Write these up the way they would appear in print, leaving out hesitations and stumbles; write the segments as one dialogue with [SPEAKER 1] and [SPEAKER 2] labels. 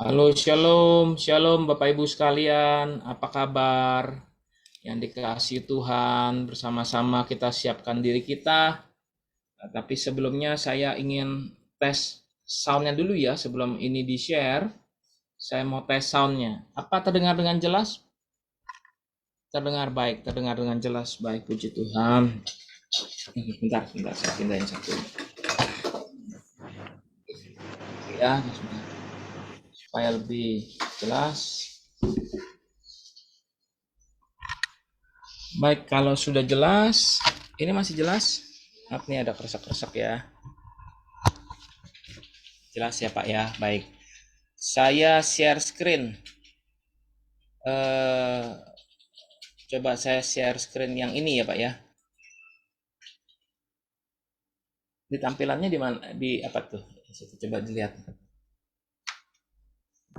[SPEAKER 1] Halo, shalom, shalom Bapak Ibu sekalian, apa kabar? Yang dikasihi Tuhan, bersama-sama kita siapkan diri kita. Tapi sebelumnya saya ingin tes soundnya dulu ya, sebelum ini di-share. Saya mau tes soundnya. Apa terdengar dengan jelas? Terdengar baik, terdengar dengan jelas. Baik, puji Tuhan. Bentar, bentar, saya pindahin satu. Ya, supaya lebih jelas. Baik, kalau sudah jelas, ini masih jelas? Maaf nih ada kresek-kresek ya. Jelas ya Pak ya, baik. Saya share screen. Eh, Coba saya share screen yang ini ya Pak ya. Di tampilannya di mana? Di apa tuh? Coba dilihat.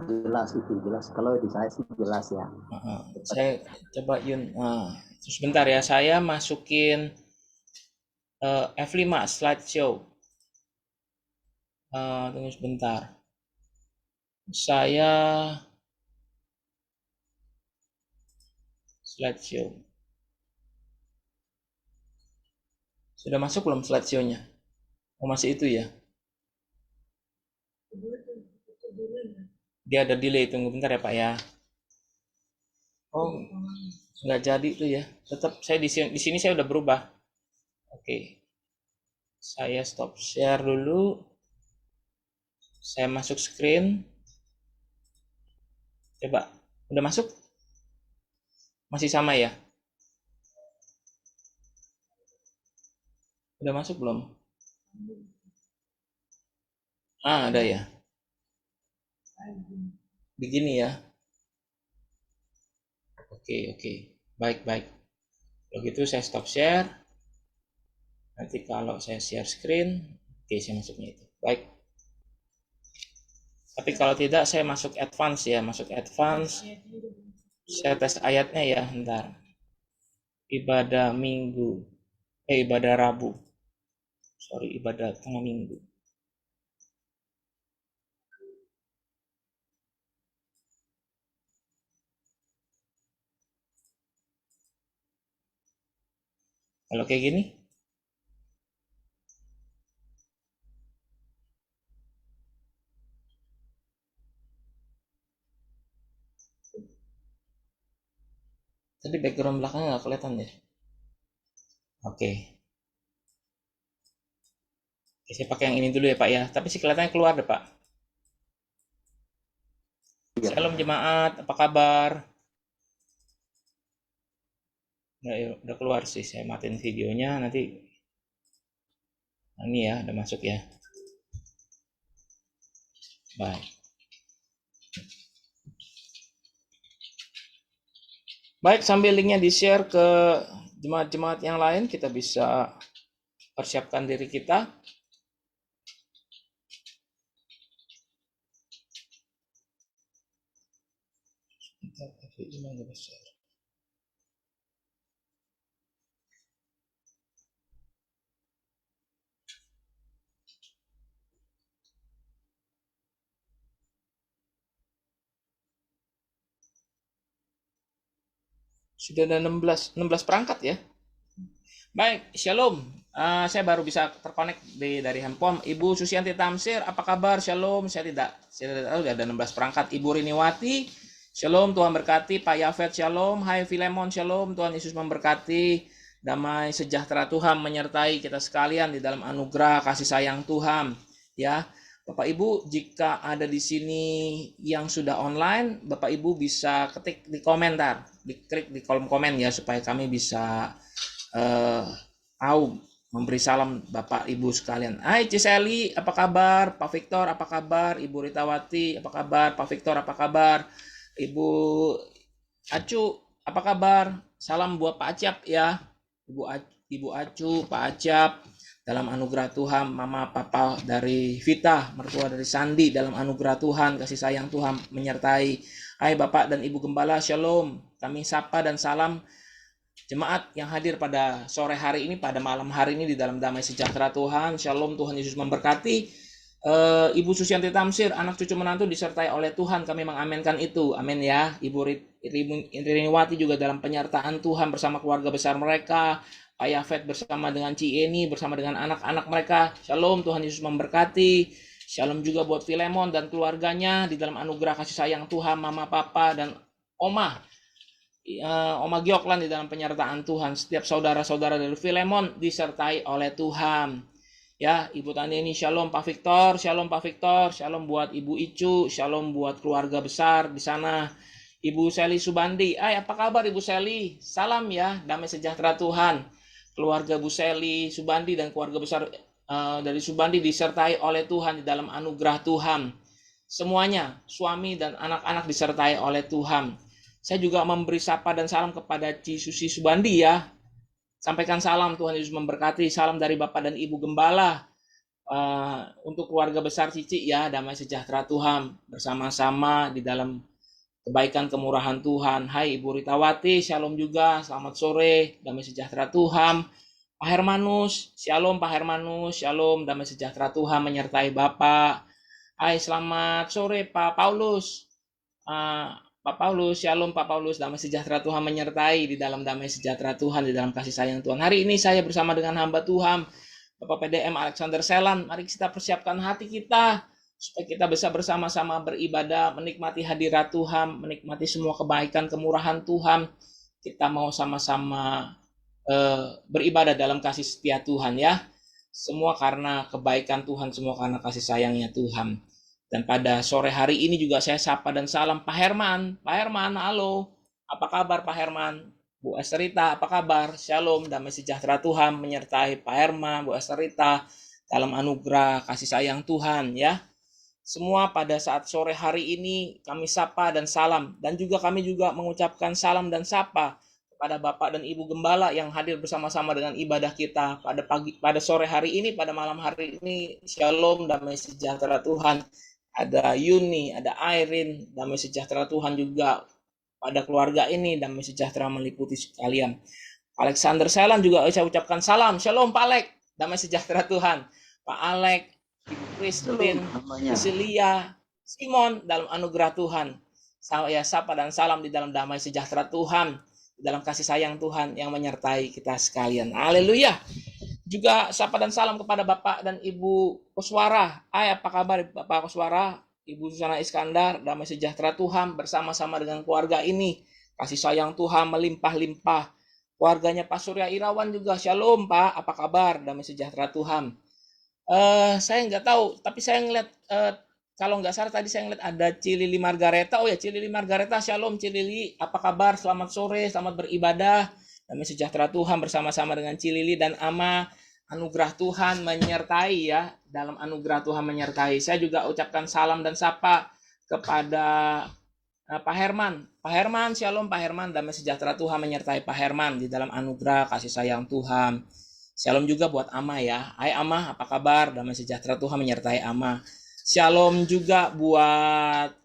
[SPEAKER 2] Jelas itu jelas, kalau di saya sih jelas ya.
[SPEAKER 1] Saya coba Yun. Sebentar ya, saya masukin F5 slideshow. Tunggu sebentar. Saya slideshow. Sudah masuk belum slideshow-nya? Oh, masih itu ya? Dia ada delay, tunggu bentar ya Pak ya. Oh, nggak jadi tuh ya. Tetap saya di sini saya udah berubah. Oke. Saya stop share dulu. Saya masuk screen. Coba. Udah masuk? Masih sama ya? Udah masuk belum? Ada ya. Begini ya. Oke, oke. Baik, baik. Kalau gitu saya stop share. Nanti kalau saya share screen, oke saya masuknya itu. Baik. Tapi kalau tidak saya masuk advance ya, masuk advance. Saya tes ayatnya ya, bentar. Ibadah Minggu. Ibadah Rabu. Sorry, ibadah tengah minggu. Kalau kayak gini, tadi background belakangnya nggak kelihatan ya. Oke. Oke, saya pakai yang ini dulu ya Pak ya. Tapi sih kelihatannya keluar deh Pak.
[SPEAKER 2] Iya.
[SPEAKER 1] Shalom jemaat, apa kabar? Udah keluar sih, saya matiin videonya nanti. Ini ya, udah masuk ya. Baik. Baik, sambil linknya di-share ke jemaat-jemaat yang lain, kita bisa persiapkan diri kita. Sudah ada 16 perangkat ya. Baik, shalom. Saya baru bisa terkonek dari handphone. Ibu Susianti Tamsir, apa kabar? Shalom. Saya tidak tahu ada 16 perangkat. Ibu Riniwati, shalom. Tuhan berkati. Pak Yafet, shalom. Hai Filemon, shalom. Tuhan Yesus memberkati. Damai sejahtera Tuhan menyertai kita sekalian di dalam anugerah kasih sayang Tuhan. Ya, Bapak Ibu, jika ada di sini yang sudah online, Bapak Ibu bisa ketik di komentar, diklik di kolom komen ya supaya kami bisa tahu memberi salam Bapak Ibu sekalian. Hai Ciseli, apa kabar? Pak Victor, apa kabar? Ibu Ritawati, apa kabar? Pak Victor, apa kabar? Ibu Acu, apa kabar? Salam buat Pak Acap ya. Ibu Acu, Pak Acap, dalam anugerah Tuhan. Mama Papa dari Vita, mertua dari Sandi, dalam anugerah Tuhan, kasih sayang Tuhan menyertai. Hai Bapak dan Ibu Gembala, shalom. Kami sapa dan salam jemaat yang hadir pada sore hari ini, pada malam hari ini di dalam damai sejahtera Tuhan. Shalom, Tuhan Yesus memberkati. Ibu Susianti Tamsir, anak cucu menantu disertai oleh Tuhan, kami mengamenkan itu. Amin ya. Ibu Riniwati juga dalam penyertaan Tuhan bersama keluarga besar mereka. Pak Yafet bersama dengan Cieni, bersama dengan anak-anak mereka. Shalom, Tuhan Yesus memberkati. Shalom juga buat Filemon dan keluarganya di dalam anugerah kasih sayang Tuhan, Mama, Papa, dan Oma. Oma Gioklan di dalam penyertaan Tuhan. Setiap saudara-saudara dari Filemon disertai oleh Tuhan. Ya, Ibu Tani ini shalom Pak Victor, shalom Pak Victor, shalom buat Ibu Icu, shalom buat keluarga besar di sana. Ibu Seli Subandi, apa kabar Ibu Seli? Salam ya, damai sejahtera Tuhan. Keluarga Bu Seli Subandi dan keluarga besar dari Subandi disertai oleh Tuhan di dalam anugerah Tuhan. Semuanya, suami dan anak-anak disertai oleh Tuhan. Saya juga memberi sapa dan salam kepada Ci Susi Subandi ya. Sampaikan salam, Tuhan Yesus memberkati. Salam dari Bapak dan Ibu Gembala. Untuk keluarga besar Cici ya, damai sejahtera Tuhan. Bersama-sama di dalam kebaikan kemurahan Tuhan. Hai Ibu Ritawati, shalom juga. Selamat sore, damai sejahtera Tuhan. Pak Hermanus, shalom Pak Hermanus. Shalom, damai sejahtera Tuhan menyertai Bapak. Hai, selamat sore Pak Paulus. Pak Paulus, shalom Pak Paulus, damai sejahtera Tuhan menyertai di dalam damai sejahtera Tuhan, di dalam kasih sayang Tuhan. Hari ini saya bersama dengan hamba Tuhan, Bapak PDM Alexander Selan. Mari kita persiapkan hati kita, supaya kita bisa bersama-sama beribadah, menikmati hadirat Tuhan, menikmati semua kebaikan, kemurahan Tuhan. Kita mau sama-sama beribadah dalam kasih setia Tuhan ya. Semua karena kebaikan Tuhan, semua karena kasih sayangnya Tuhan. Dan pada sore hari ini juga saya sapa dan salam Pak Herman. Pak Herman, halo. Apa kabar Pak Herman? Bu Esterita, apa kabar? Shalom, damai sejahtera Tuhan menyertai Pak Herman, Bu Esterita dalam anugerah kasih sayang Tuhan ya. Semua pada saat sore hari ini kami sapa dan salam. Dan juga kami juga mengucapkan salam dan sapa kepada Bapak dan Ibu Gembala yang hadir bersama-sama dengan ibadah kita pada sore hari ini, pada malam hari ini. Shalom, damai sejahtera Tuhan. Ada Yuni, ada Irene, damai sejahtera Tuhan juga pada keluarga ini, damai sejahtera meliputi sekalian. Alexander Selan juga saya ucapkan salam, shalom Pak Alek, damai sejahtera Tuhan. Pak Alek, Ibu Christine, Cecilia, Simon dalam anugerah Tuhan. Saya sapa dan salam di dalam damai sejahtera Tuhan, di dalam kasih sayang Tuhan yang menyertai kita sekalian. Haleluya. Juga sapa dan salam kepada Bapak dan Ibu Koswara. Apa kabar Bapak Koswara? Ibu Susana Iskandar, damai sejahtera Tuhan bersama-sama dengan keluarga ini. Kasih sayang Tuhan melimpah-limpah. Keluarganya Pak Surya Irawan juga, shalom Pak, apa kabar? Damai sejahtera Tuhan. Saya nggak tahu, tapi saya ngeliat, kalau nggak salah tadi saya ngeliat ada Cilili Margareta. Oh ya, Cilili Margareta, shalom Cilili, apa kabar? Selamat sore, selamat beribadah. Damai sejahtera Tuhan bersama-sama dengan Cilili dan Ama. Anugerah Tuhan menyertai ya, dalam anugerah Tuhan menyertai. Saya juga ucapkan salam dan sapa kepada Pak Herman. Pak Herman, shalom Pak Herman, damai sejahtera Tuhan menyertai Pak Herman di dalam anugerah kasih sayang Tuhan. Shalom juga buat Ama ya. Hai Ama, apa kabar? Damai sejahtera Tuhan menyertai Ama. Shalom juga buat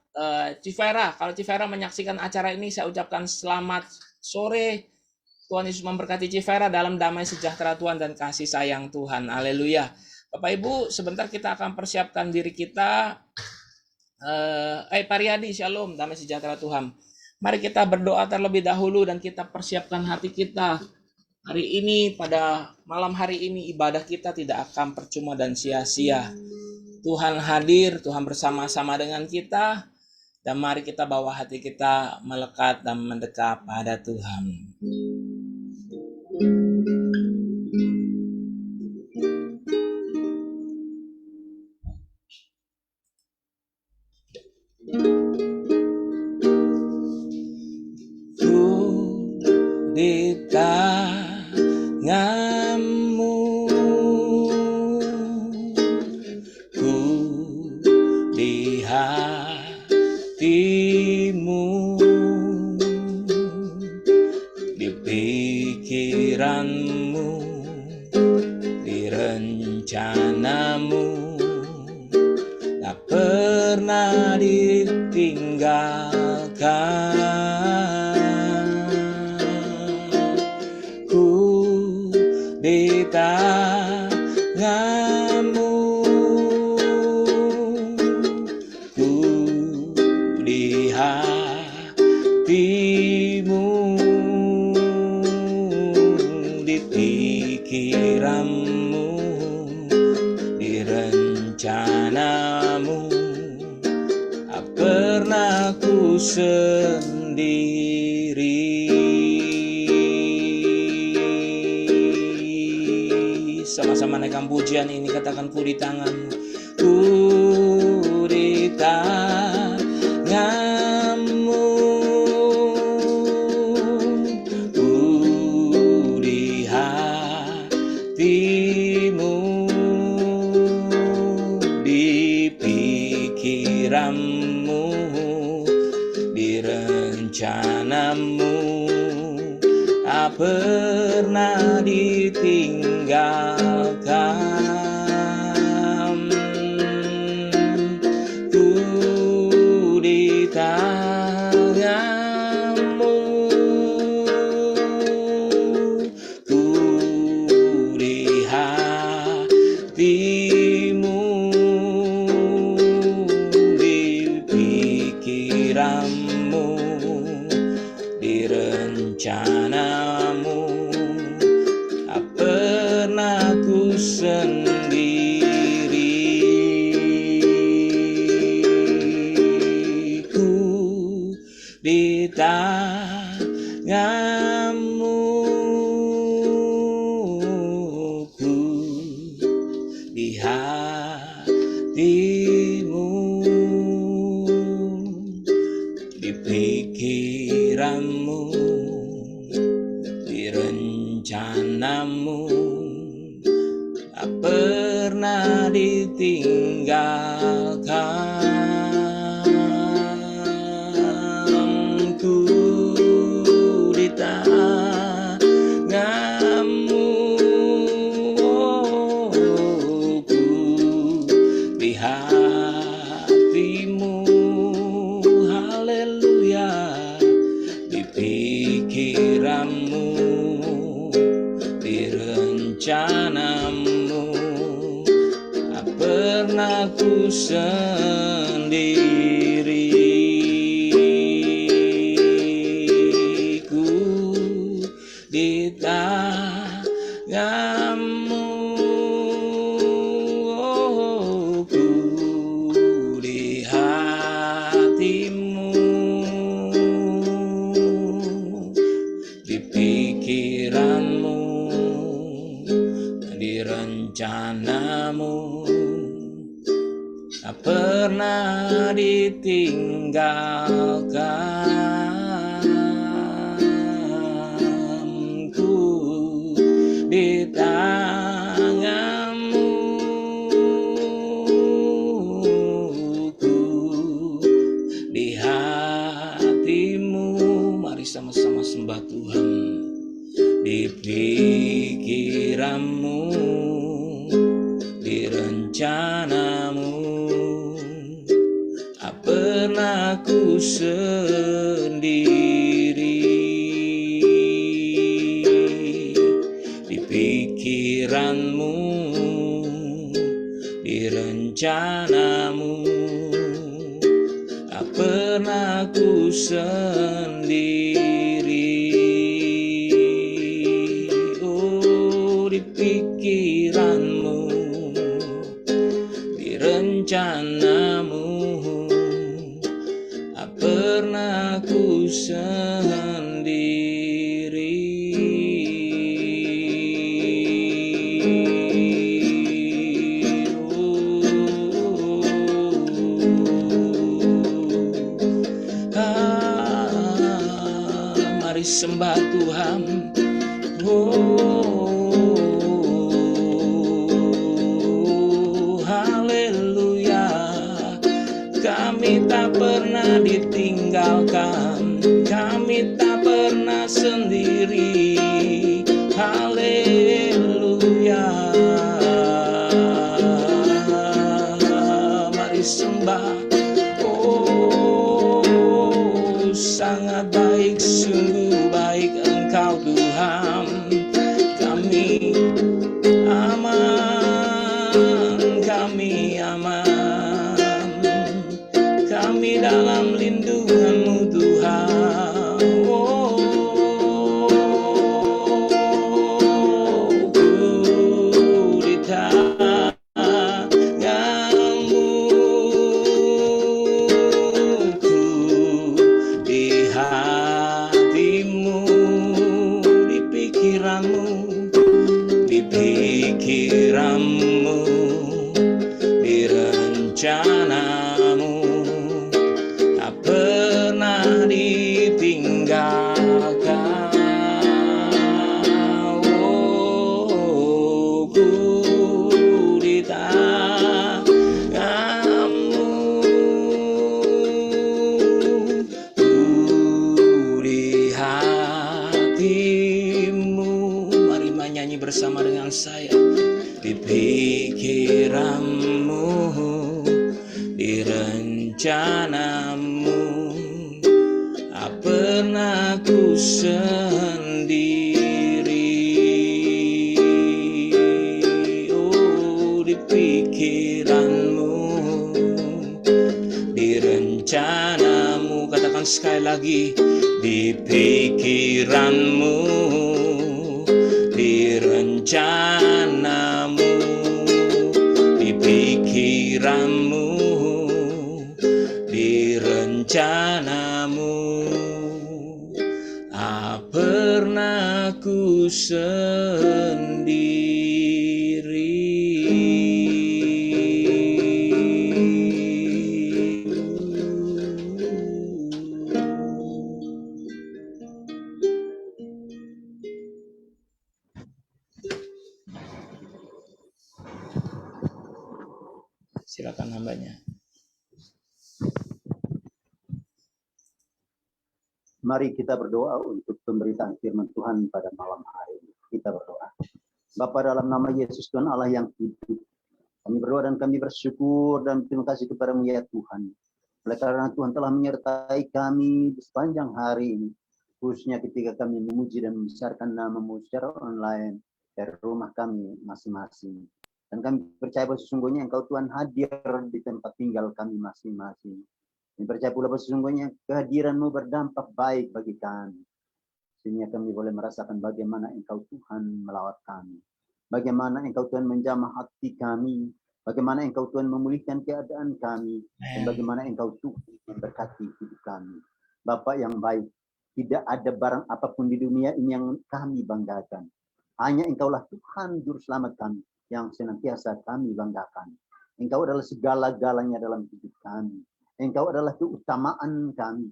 [SPEAKER 1] Civera. Kalau Civera menyaksikan acara ini, saya ucapkan selamat sore. Tuhan Yesus memberkati Civera dalam damai sejahtera Tuhan dan kasih sayang Tuhan. Haleluya. Bapak Ibu, sebentar kita akan persiapkan diri kita. Pariadi, shalom, damai sejahtera Tuhan. Mari kita berdoa terlebih dahulu dan kita persiapkan hati kita. Hari ini, pada malam hari ini, ibadah kita tidak akan percuma dan sia-sia. Tuhan hadir, Tuhan bersama-sama dengan kita. Dan mari kita bawa hati kita melekat dan mendekat pada Tuhan. Di tanganmu ku di hatimu, di pikiranmu, di rencanamu, tak pernah ditinggalkan. Di tanganmu Sama-sama naikkan pujian ini, katakan ku di tanganmu. Ku di tanganmu, ku di hatimu, di pikiranmu, di rencanamu, tak pernah ditinggalkan. Ku di tanganmu, ku di hatimu, di pikiranmu, di rencanamu, tak pernah ku sendiri. Ku di tanganmu, ku di hatimu, di pikiranmu, di rencanamu, tak pernah ditinggalkan. Ku di tanganmu, ku di hatimu, haleluya, di pikiranmu, di rencanamu, tak pernah ku sendiri. Ku di tanganmu, ku di hatimu, di pikiranmu, di rencanamu, tak pernah ditinggalkan. Ku di tanganmu, ku di hatimu. Mari sama-sama sembah Tuhan. Di pikiranmu, di rencanamu, tak pernah ku sendiri. Di pikiranmu, di rencanamu, tak pernah ku sendiri. Di pikiranmu, di rencanamu, tak pernah ku sendiri. Mari sembah Tuhan. Haleluya, kami tak pernah ditinggalkan, kami tak pernah sendiri. Haleluya, mari sembah. Oh, sangat baik, sungguh baik Engkau Tuhan. Kami aman, kami aman, kami dalam lindungan-Mu Tuhan. Oh, hatimu. Mari menyanyi bersama dengan saya. Di pikiranmu, di rencanamu, tak pernah ku sendiri. Oh, di pikiranmu, di rencanamu. Katakan sekali lagi. Di pikiranmu, di rencanamu, di pikiranmu, di rencanamu, tak pernah ku sendiri. Silakan hambanya.
[SPEAKER 2] Mari kita berdoa untuk pemberitaan firman Tuhan pada malam hari ini. Kita berdoa. Bapa, dalam nama Yesus Tuhan Allah yang hidup, kami berdoa dan kami bersyukur dan terima kasih kepadamu ya Tuhan. Oleh karena Tuhan telah menyertai kami di sepanjang hari ini, khususnya ketika kami memuji dan membesarkan nama-Mu secara online dari rumah kami masing-masing. Dan kami percaya bahwa sesungguhnya Engkau Tuhan hadir di tempat tinggal kami masing-masing. Kami percaya pula bahwa sesungguhnya kehadiran-Mu berdampak baik bagi kami. Sehingga kami boleh merasakan bagaimana Engkau Tuhan melawat kami. Bagaimana Engkau Tuhan menjamah hati kami. Bagaimana Engkau Tuhan memulihkan keadaan kami. Dan bagaimana Engkau Tuhan memberkati hidup kami. Bapa yang baik, tidak ada barang apapun di dunia ini yang kami banggakan. Hanya Engkaulah Tuhan Juru Selamat kami yang senantiasa kami banggakan. Engkau adalah segala-galanya dalam hidup kami. Engkau adalah keutamaan kami.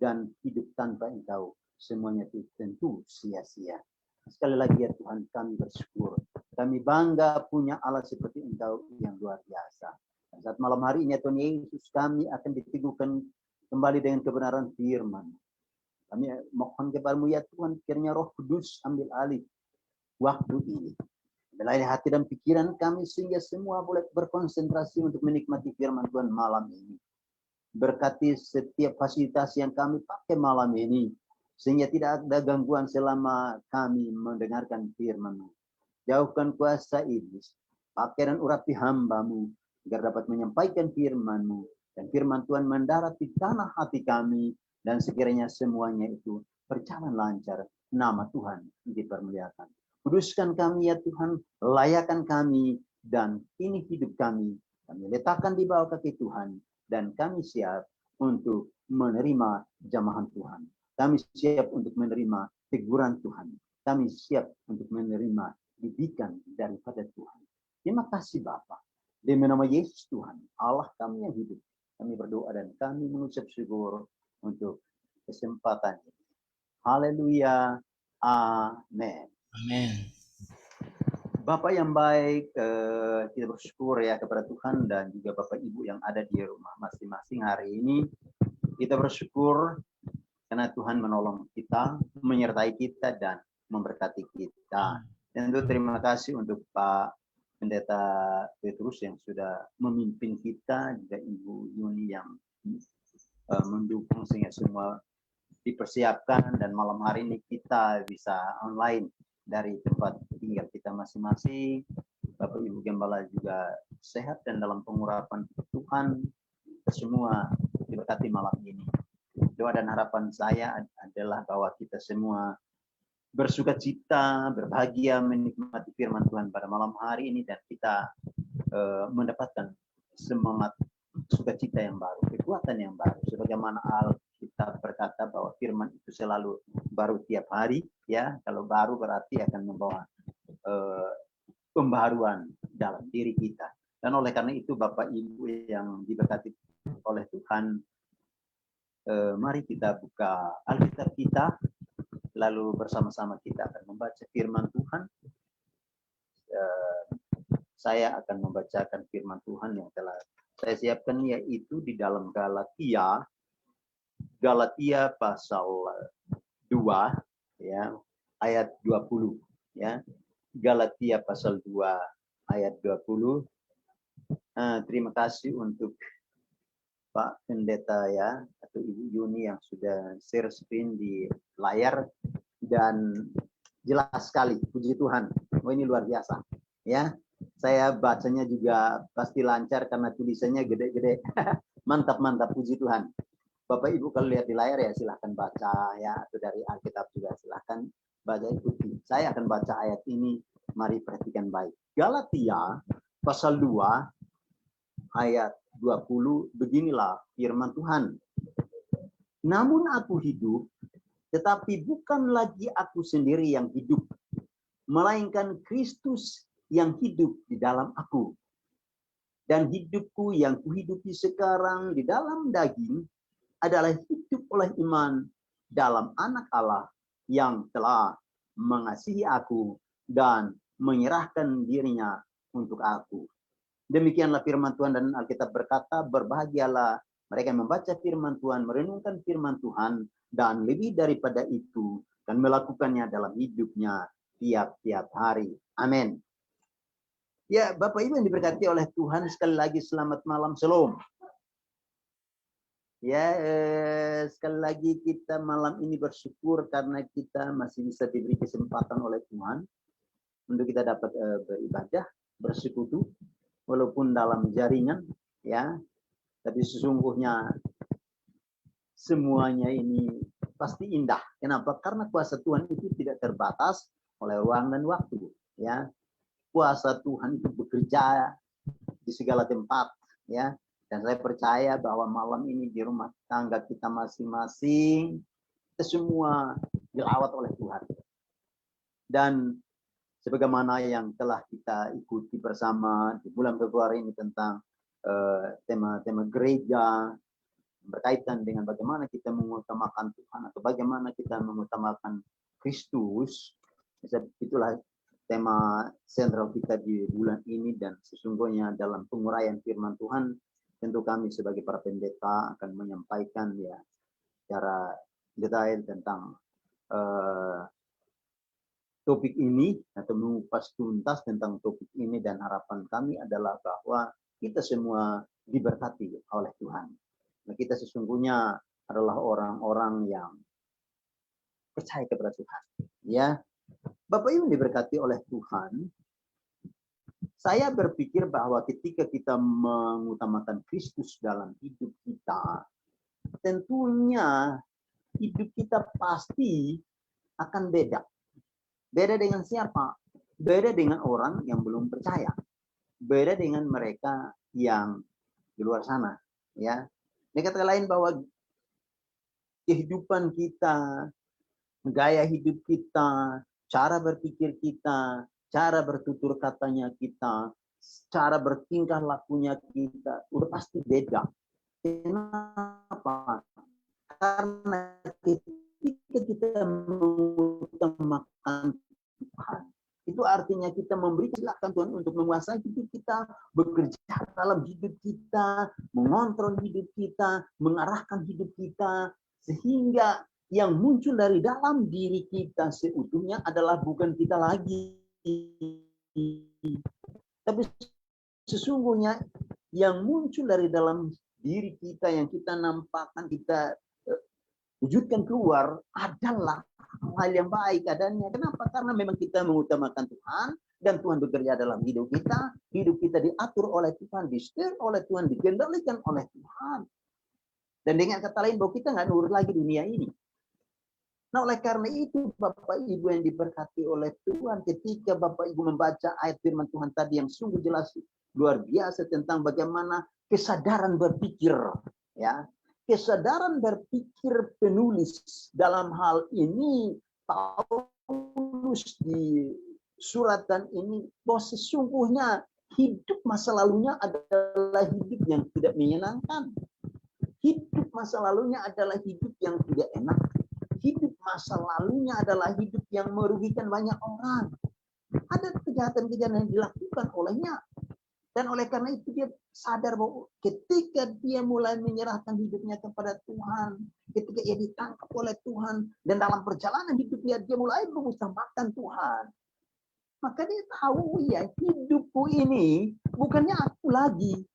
[SPEAKER 2] Dan hidup tanpa Engkau semuanya itu tentu sia-sia. Sekali lagi ya Tuhan, kami bersyukur. Kami bangga punya Allah seperti Engkau yang luar biasa. Dan saat malam hari ini ya Tuhan Yesus, kami akan diteguhkan kembali dengan kebenaran firman. Kami mohon kepada-Mu ya Tuhan, kiranya Roh Kudus ambil alih waktu ini. Ambil hati dan pikiran kami sehingga semua boleh berkonsentrasi untuk menikmati firman Tuhan malam ini. Berkati setiap fasilitas yang kami pakai malam ini, sehingga tidak ada gangguan selama kami mendengarkan firman-Mu. Jauhkan kuasa iblis, pakai dan urapi hamba-Mu, agar dapat menyampaikan firman-Mu, dan firman Tuhan mendarat di tanah hati kami, dan sekiranya semuanya itu berjalan lancar, nama Tuhan dipermuliakan. Kuduskan kami ya Tuhan, layakan kami, dan ini hidup kami letakkan di bawah kaki Tuhan, dan kami siap untuk menerima jamahan Tuhan. Kami siap untuk menerima teguran Tuhan. Kami siap untuk menerima didikan daripada Tuhan. Terima kasih Bapa. Demi nama Yesus Tuhan, Allah kami yang hidup, kami berdoa dan kami mengucap syukur untuk kesempatan ini. Haleluya. Amin.
[SPEAKER 1] Amin.
[SPEAKER 2] Bapak yang baik, kita bersyukur ya kepada Tuhan dan juga Bapak Ibu yang ada di rumah masing-masing hari ini. Kita bersyukur karena Tuhan menolong kita, menyertai kita dan memberkati kita. Dan tentu terima kasih untuk Pak Pendeta Petrus yang sudah memimpin kita, juga Ibu Yuni yang mendukung sehingga semua dipersiapkan dan malam hari ini kita bisa online dari tempat tinggal kita masing-masing. Bapak Ibu Gembala juga sehat dan dalam pengurapan Tuhan. Kita semua diberkati malam ini. Doa dan harapan saya adalah bahwa kita semua bersuka cita, berbahagia menikmati firman Tuhan pada malam hari ini dan kita mendapatkan semangat sukacita yang baru, kekuatan yang baru. Sebagaimana Alkitab berkata bahwa firman itu selalu baru tiap hari, ya. Kalau baru berarti akan membawa pembaharuan dalam diri kita. Dan oleh karena itu Bapak Ibu yang diberkati oleh Tuhan, mari kita buka Alkitab kita, lalu bersama-sama kita akan membaca firman Tuhan. Saya akan membacakan firman Tuhan yang telah saya siapkan, yaitu di dalam Galatia pasal 2, ya. ayat 20 ya. Galatia pasal 2 ayat 20. Terima kasih untuk Pak Pendeta ya, atau Ibu Yuni yang sudah share screen di layar, dan jelas sekali, puji Tuhan. Oh, ini luar biasa ya. Saya bacanya juga pasti lancar karena tulisannya gede-gede. Mantap, puji Tuhan. Bapak Ibu kalau lihat di layar ya silahkan baca ya, atau dari Alkitab juga silahkan baca, ikuti. Saya akan baca ayat ini, mari perhatikan baik. Galatia pasal 2 ayat 20, beginilah firman Tuhan. Namun aku hidup, tetapi bukan lagi aku sendiri yang hidup, melainkan Kristus yang hidup di dalam aku. Dan hidupku yang kuhidupi sekarang di dalam daging adalah hidup oleh iman dalam Anak Allah yang telah mengasihi aku dan menyerahkan dirinya untuk aku. Demikianlah firman Tuhan, dan Alkitab berkata, berbahagialah mereka yang membaca firman Tuhan, merenungkan firman Tuhan, dan lebih daripada itu, dan melakukannya dalam hidupnya tiap-tiap hari. Amin. Ya, Bapak Ibu yang diberkati oleh Tuhan, sekali lagi selamat malam, shalom. Ya, sekali lagi kita malam ini bersyukur karena kita masih bisa diberi kesempatan oleh Tuhan untuk kita dapat beribadah, bersekutu, walaupun dalam jaringan, ya. Tapi sesungguhnya semuanya ini pasti indah. Kenapa? Karena kuasa Tuhan itu tidak terbatas oleh ruang dan waktu, ya. Kuasa Tuhan itu bekerja di segala tempat, ya. Dan saya percaya bahwa malam ini di rumah tangga kita masing-masing, kita semua dilawat oleh Tuhan. Dan sebagaimana yang telah kita ikuti bersama di bulan Februari ini tentang tema-tema gereja, berkaitan dengan bagaimana kita mengutamakan Tuhan atau bagaimana kita mengutamakan Kristus. Itulah tema sentral kita di bulan ini, dan sesungguhnya dalam penguraian firman Tuhan tentu kami sebagai para pendeta akan menyampaikan ya secara detail tentang topik ini atau mengupas tuntas tentang topik ini, dan harapan kami adalah bahwa kita semua diberkati oleh Tuhan. Nah, kita sesungguhnya adalah orang-orang yang percaya kepada Tuhan. Ya, Bapak Ibu diberkati oleh Tuhan. Saya berpikir bahwa ketika kita mengutamakan Kristus dalam hidup kita, tentunya hidup kita pasti akan beda. Beda dengan siapa? Beda dengan orang yang belum percaya. Beda dengan mereka yang di luar sana. Ya, dengan kata lain bahwa kehidupan kita, gaya hidup kita, cara berpikir kita, cara bertutur katanya kita, cara bertingkah lakunya kita, udah pasti beda. Kenapa? Karena ketika kita mengutamakan Tuhan, itu artinya kita memberi silakan Tuhan untuk menguasai hidup kita, bekerja dalam hidup kita, mengontrol hidup kita, mengarahkan hidup kita, sehingga yang muncul dari dalam diri kita seutuhnya adalah bukan kita lagi, tapi sesungguhnya yang muncul dari dalam diri kita, yang kita nampakkan, kita wujudkan keluar adalah hal yang baik adanya. Kenapa? Karena memang kita mengutamakan Tuhan, dan Tuhan bekerja dalam hidup kita diatur oleh Tuhan, disetir oleh Tuhan, dikendalikan oleh Tuhan. Dan dengan kata lain bahwa kita nggak nurut lagi dunia ini. Nah, oleh karena itu Bapak Ibu yang diberkati oleh Tuhan, ketika Bapak Ibu membaca ayat firman Tuhan tadi yang sungguh jelas luar biasa tentang bagaimana kesadaran berpikir, ya. Kesadaran berpikir penulis dalam hal ini Paulus di suratan ini, bahwa sesungguhnya hidup masa lalunya adalah hidup yang tidak menyenangkan. Hidup masa lalunya adalah hidup yang tidak enak. Hidup masa lalunya adalah hidup yang merugikan banyak orang. Ada kejahatan-kejahatan yang dilakukan olehnya. Dan oleh karena itu dia sadar bahwa ketika dia mulai menyerahkan hidupnya kepada Tuhan, ketika ia ditangkap oleh Tuhan, dan dalam perjalanan hidupnya dia mulai mengutamakan Tuhan. Maka dia tahu, ya hidupku ini bukannya aku lagi,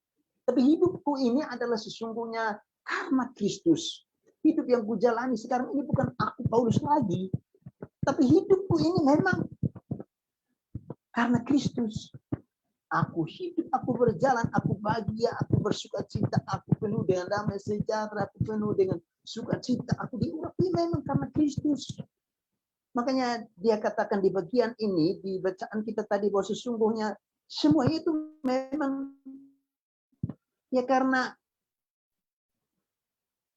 [SPEAKER 2] tapi hidupku ini adalah sesungguhnya karena Kristus. Hidup yang kujalani sekarang ini bukan aku Paulus lagi, tapi hidupku ini memang karena Kristus. Aku hidup, aku berjalan, aku bahagia, aku bersuka cita, aku penuh dengan damai sejahtera, aku penuh dengan sukacita, aku diurapi memang karena Kristus. Makanya dia katakan di bagian ini, di bacaan kita tadi, bahwa sesungguhnya semua itu memang ya karena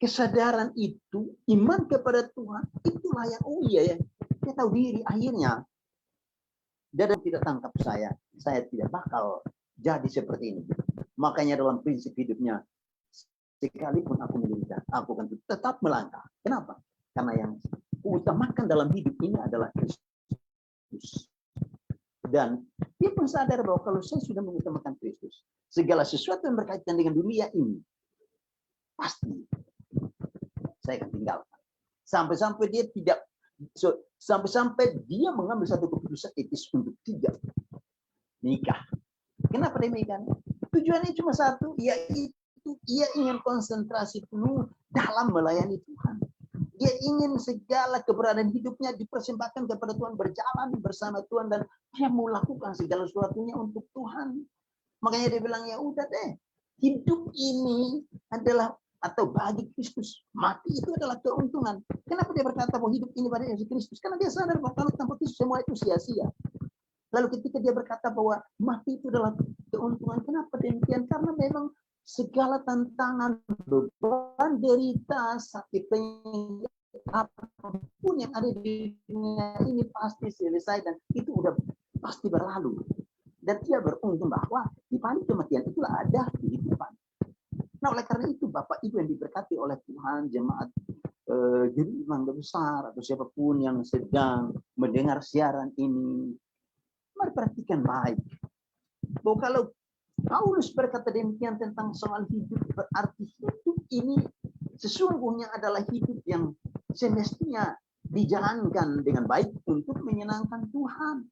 [SPEAKER 2] kesadaran itu, iman kepada Tuhan, itulah yang ya, dia tahu diri akhirnya. Dia tidak tangkap saya tidak bakal jadi seperti ini. Makanya dalam prinsip hidupnya, sekalipun aku menderita, aku akan tetap melangkah. Kenapa? Karena yang utamakan dalam hidup ini adalah Kristus. Dan dia pun sadar bahwa kalau saya sudah mengutamakan Kristus, segala sesuatu yang berkaitan dengan dunia ini, pasti saya akan tinggalkan. Sampai-sampai dia tidak, sampai-sampai dia mengambil satu keputusan etis untuk tidak nikah. Kenapa demikian? Tujuannya cuma satu, yaitu ia ingin konsentrasi penuh dalam melayani Tuhan. Dia ingin segala keberadaan hidupnya dipersembahkan kepada Tuhan, berjalan bersama Tuhan, dan dia mau lakukan segala sesuatunya untuk Tuhan. Makanya dia bilang, ya udah deh, hidup ini adalah atau bagi Kristus, mati itu adalah keuntungan. Kenapa dia berkata bahwa hidup ini pada Yesus Kristus? Karena dia sadar bahwa kalau tanpa Kristus semua itu sia-sia. Lalu ketika dia berkata bahwa mati itu adalah keuntungan, kenapa demikian? Karena memang segala tantangan, beban, derita, sakit, penyakit, apapun yang ada di dunia ini pasti selesai, dan itu udah pasti berlalu. Dan dia beruntung bahwa di balik kematian itulah ada kehidupan. Nah, oleh karena itu Bapak Ibu yang diberkati oleh Tuhan, jemaat jadi mangga besar atau siapapun yang sedang mendengar siaran ini, mari perhatikan baik. Bahwa kalau Paulus berkata demikian tentang soal hidup, berarti hidup ini sesungguhnya adalah hidup yang semestinya dijalankan dengan baik untuk menyenangkan Tuhan.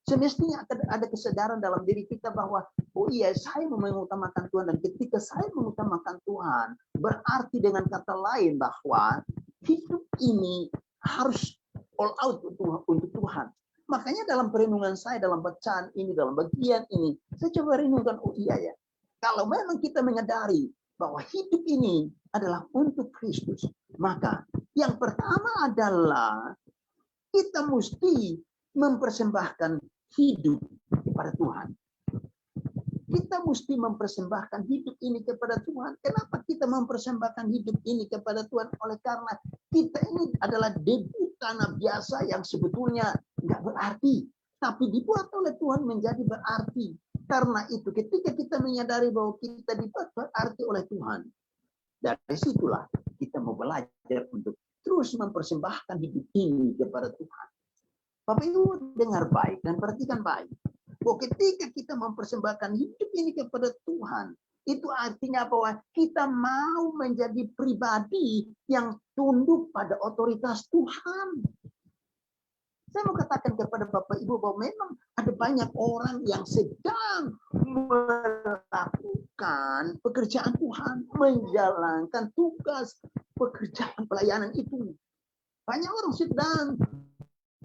[SPEAKER 2] Semestinya ada kesadaran dalam diri kita bahwa, oh iya, saya mengutamakan Tuhan, dan ketika saya mengutamakan Tuhan, berarti dengan kata lain bahwa hidup ini harus all out untuk Tuhan. Makanya dalam perenungan saya, dalam bacaan ini, dalam bagian ini, saya coba renungkan, oh iya ya, kalau memang kita menyadari bahwa hidup ini adalah untuk Kristus, maka yang pertama adalah kita mesti mempersembahkan hidup kepada Tuhan. Kita mesti mempersembahkan hidup ini kepada Tuhan. Kenapa kita mempersembahkan hidup ini kepada Tuhan? Oleh karena kita ini adalah debu tanah biasa yang sebetulnya nggak berarti, tapi dibuat oleh Tuhan menjadi berarti. Karena itu ketika kita menyadari bahwa kita dibuat berarti oleh Tuhan, dari situlah kita mau belajar untuk terus mempersembahkan hidup ini kepada Tuhan. Bapak Ibu dengar baik dan perhatikan baik. Bahwa ketika kita mempersembahkan hidup ini kepada Tuhan, itu artinya bahwa kita mau menjadi pribadi yang tunduk pada otoritas Tuhan. Saya mau katakan kepada Bapak Ibu bahwa memang ada banyak orang yang sedang melakukan pekerjaan Tuhan, menjalankan tugas pekerjaan pelayanan itu. Banyak orang sedang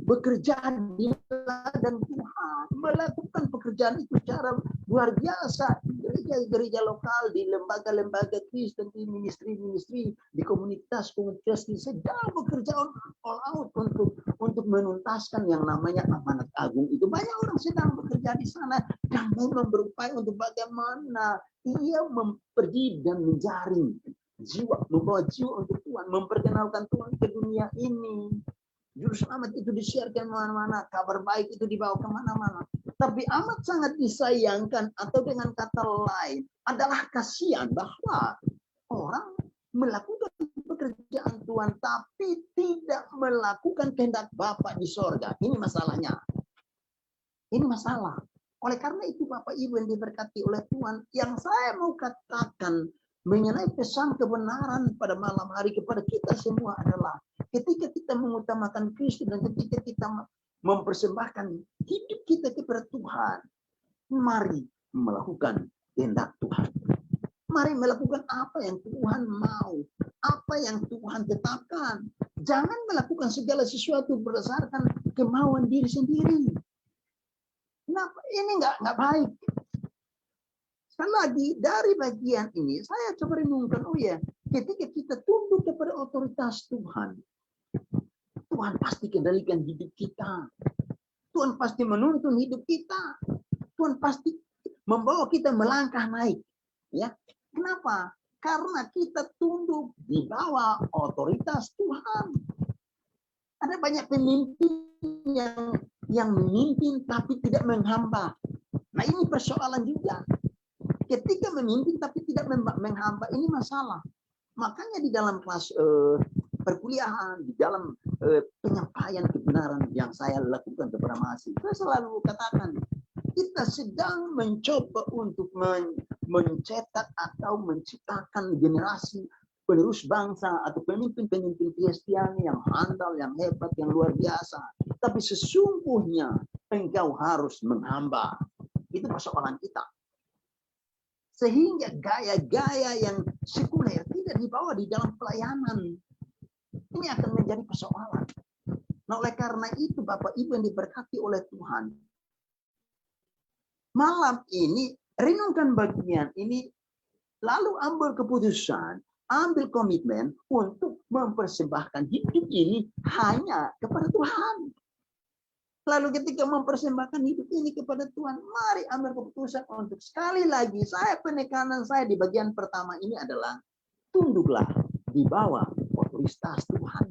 [SPEAKER 2] bekerja di ladang Tuhan, melakukan pekerjaan itu secara luar biasa. Gereja-gereja lokal, di lembaga-lembaga Kristen, di ministry-ministry, di komunitas-komunitas ini sedang bekerja all out untuk menuntaskan yang namanya amanat agung itu. Banyak orang sedang bekerja di sana dan memang berupaya untuk bagaimana ia pergi dan menjaring jiwa, membawa jiwa untuk Tuhan, memperkenalkan Tuhan ke dunia ini. Juru selamat itu disiarkan kemana-mana, kabar baik itu dibawa kemana-mana. Tapi amat sangat disayangkan, atau dengan kata lain adalah kasihan bahwa orang melakukan pekerjaan Tuhan tapi tidak melakukan kehendak Bapa di sorga. Ini masalahnya. Ini masalah. Oleh karena itu Bapak Ibu yang diberkati oleh Tuhan, yang saya mau katakan mengenai pesan kebenaran pada malam hari kepada kita semua adalah ketika kita mengutamakan Kristus dan ketika kita mempersembahkan hidup kita kepada Tuhan, mari melakukan kehendak Tuhan. Mari melakukan apa yang Tuhan mau, apa yang Tuhan tetapkan. Jangan melakukan segala sesuatu berdasarkan kemauan diri sendiri. Kenapa? Ini nggak baik. Sekali lagi dari bagian ini saya coba renungkan, oh ya, ketika kita tunduk kepada otoritas Tuhan, Tuhan pasti kendalikan hidup kita. Tuhan pasti menuntun hidup kita. Tuhan pasti membawa kita melangkah naik. Ya, kenapa? Karena kita tunduk di bawah otoritas Tuhan. Ada banyak pemimpin yang memimpin tapi tidak menghamba. Nah, ini persoalan juga. Ketika memimpin tapi tidak menghamba, ini masalah. Makanya di dalam kelas perkuliahan, di dalam penyampaian kebenaran yang saya lakukan kepada mahasiswa, saya selalu katakan, kita sedang mencoba untuk mencetak atau menciptakan generasi penerus bangsa atau pemimpin-pemimpin Kristiani yang handal, yang hebat, yang luar biasa. Tapi sesungguhnya engkau harus menghamba. Itu persoalan kita. Sehingga gaya-gaya yang sekuler tidak dibawa di dalam pelayanan. Ini akan menjadi persoalan. Nah, oleh karena itu Bapak Ibu yang diberkati oleh Tuhan, malam ini renungkan bagian ini, lalu ambil keputusan, ambil komitmen untuk mempersembahkan hidup ini hanya kepada Tuhan. Lalu ketika mempersembahkan hidup ini kepada Tuhan, mari ambil keputusan untuk sekali lagi, penekanan saya di bagian pertama ini adalah tunduklah di bawah otoritas Tuhan.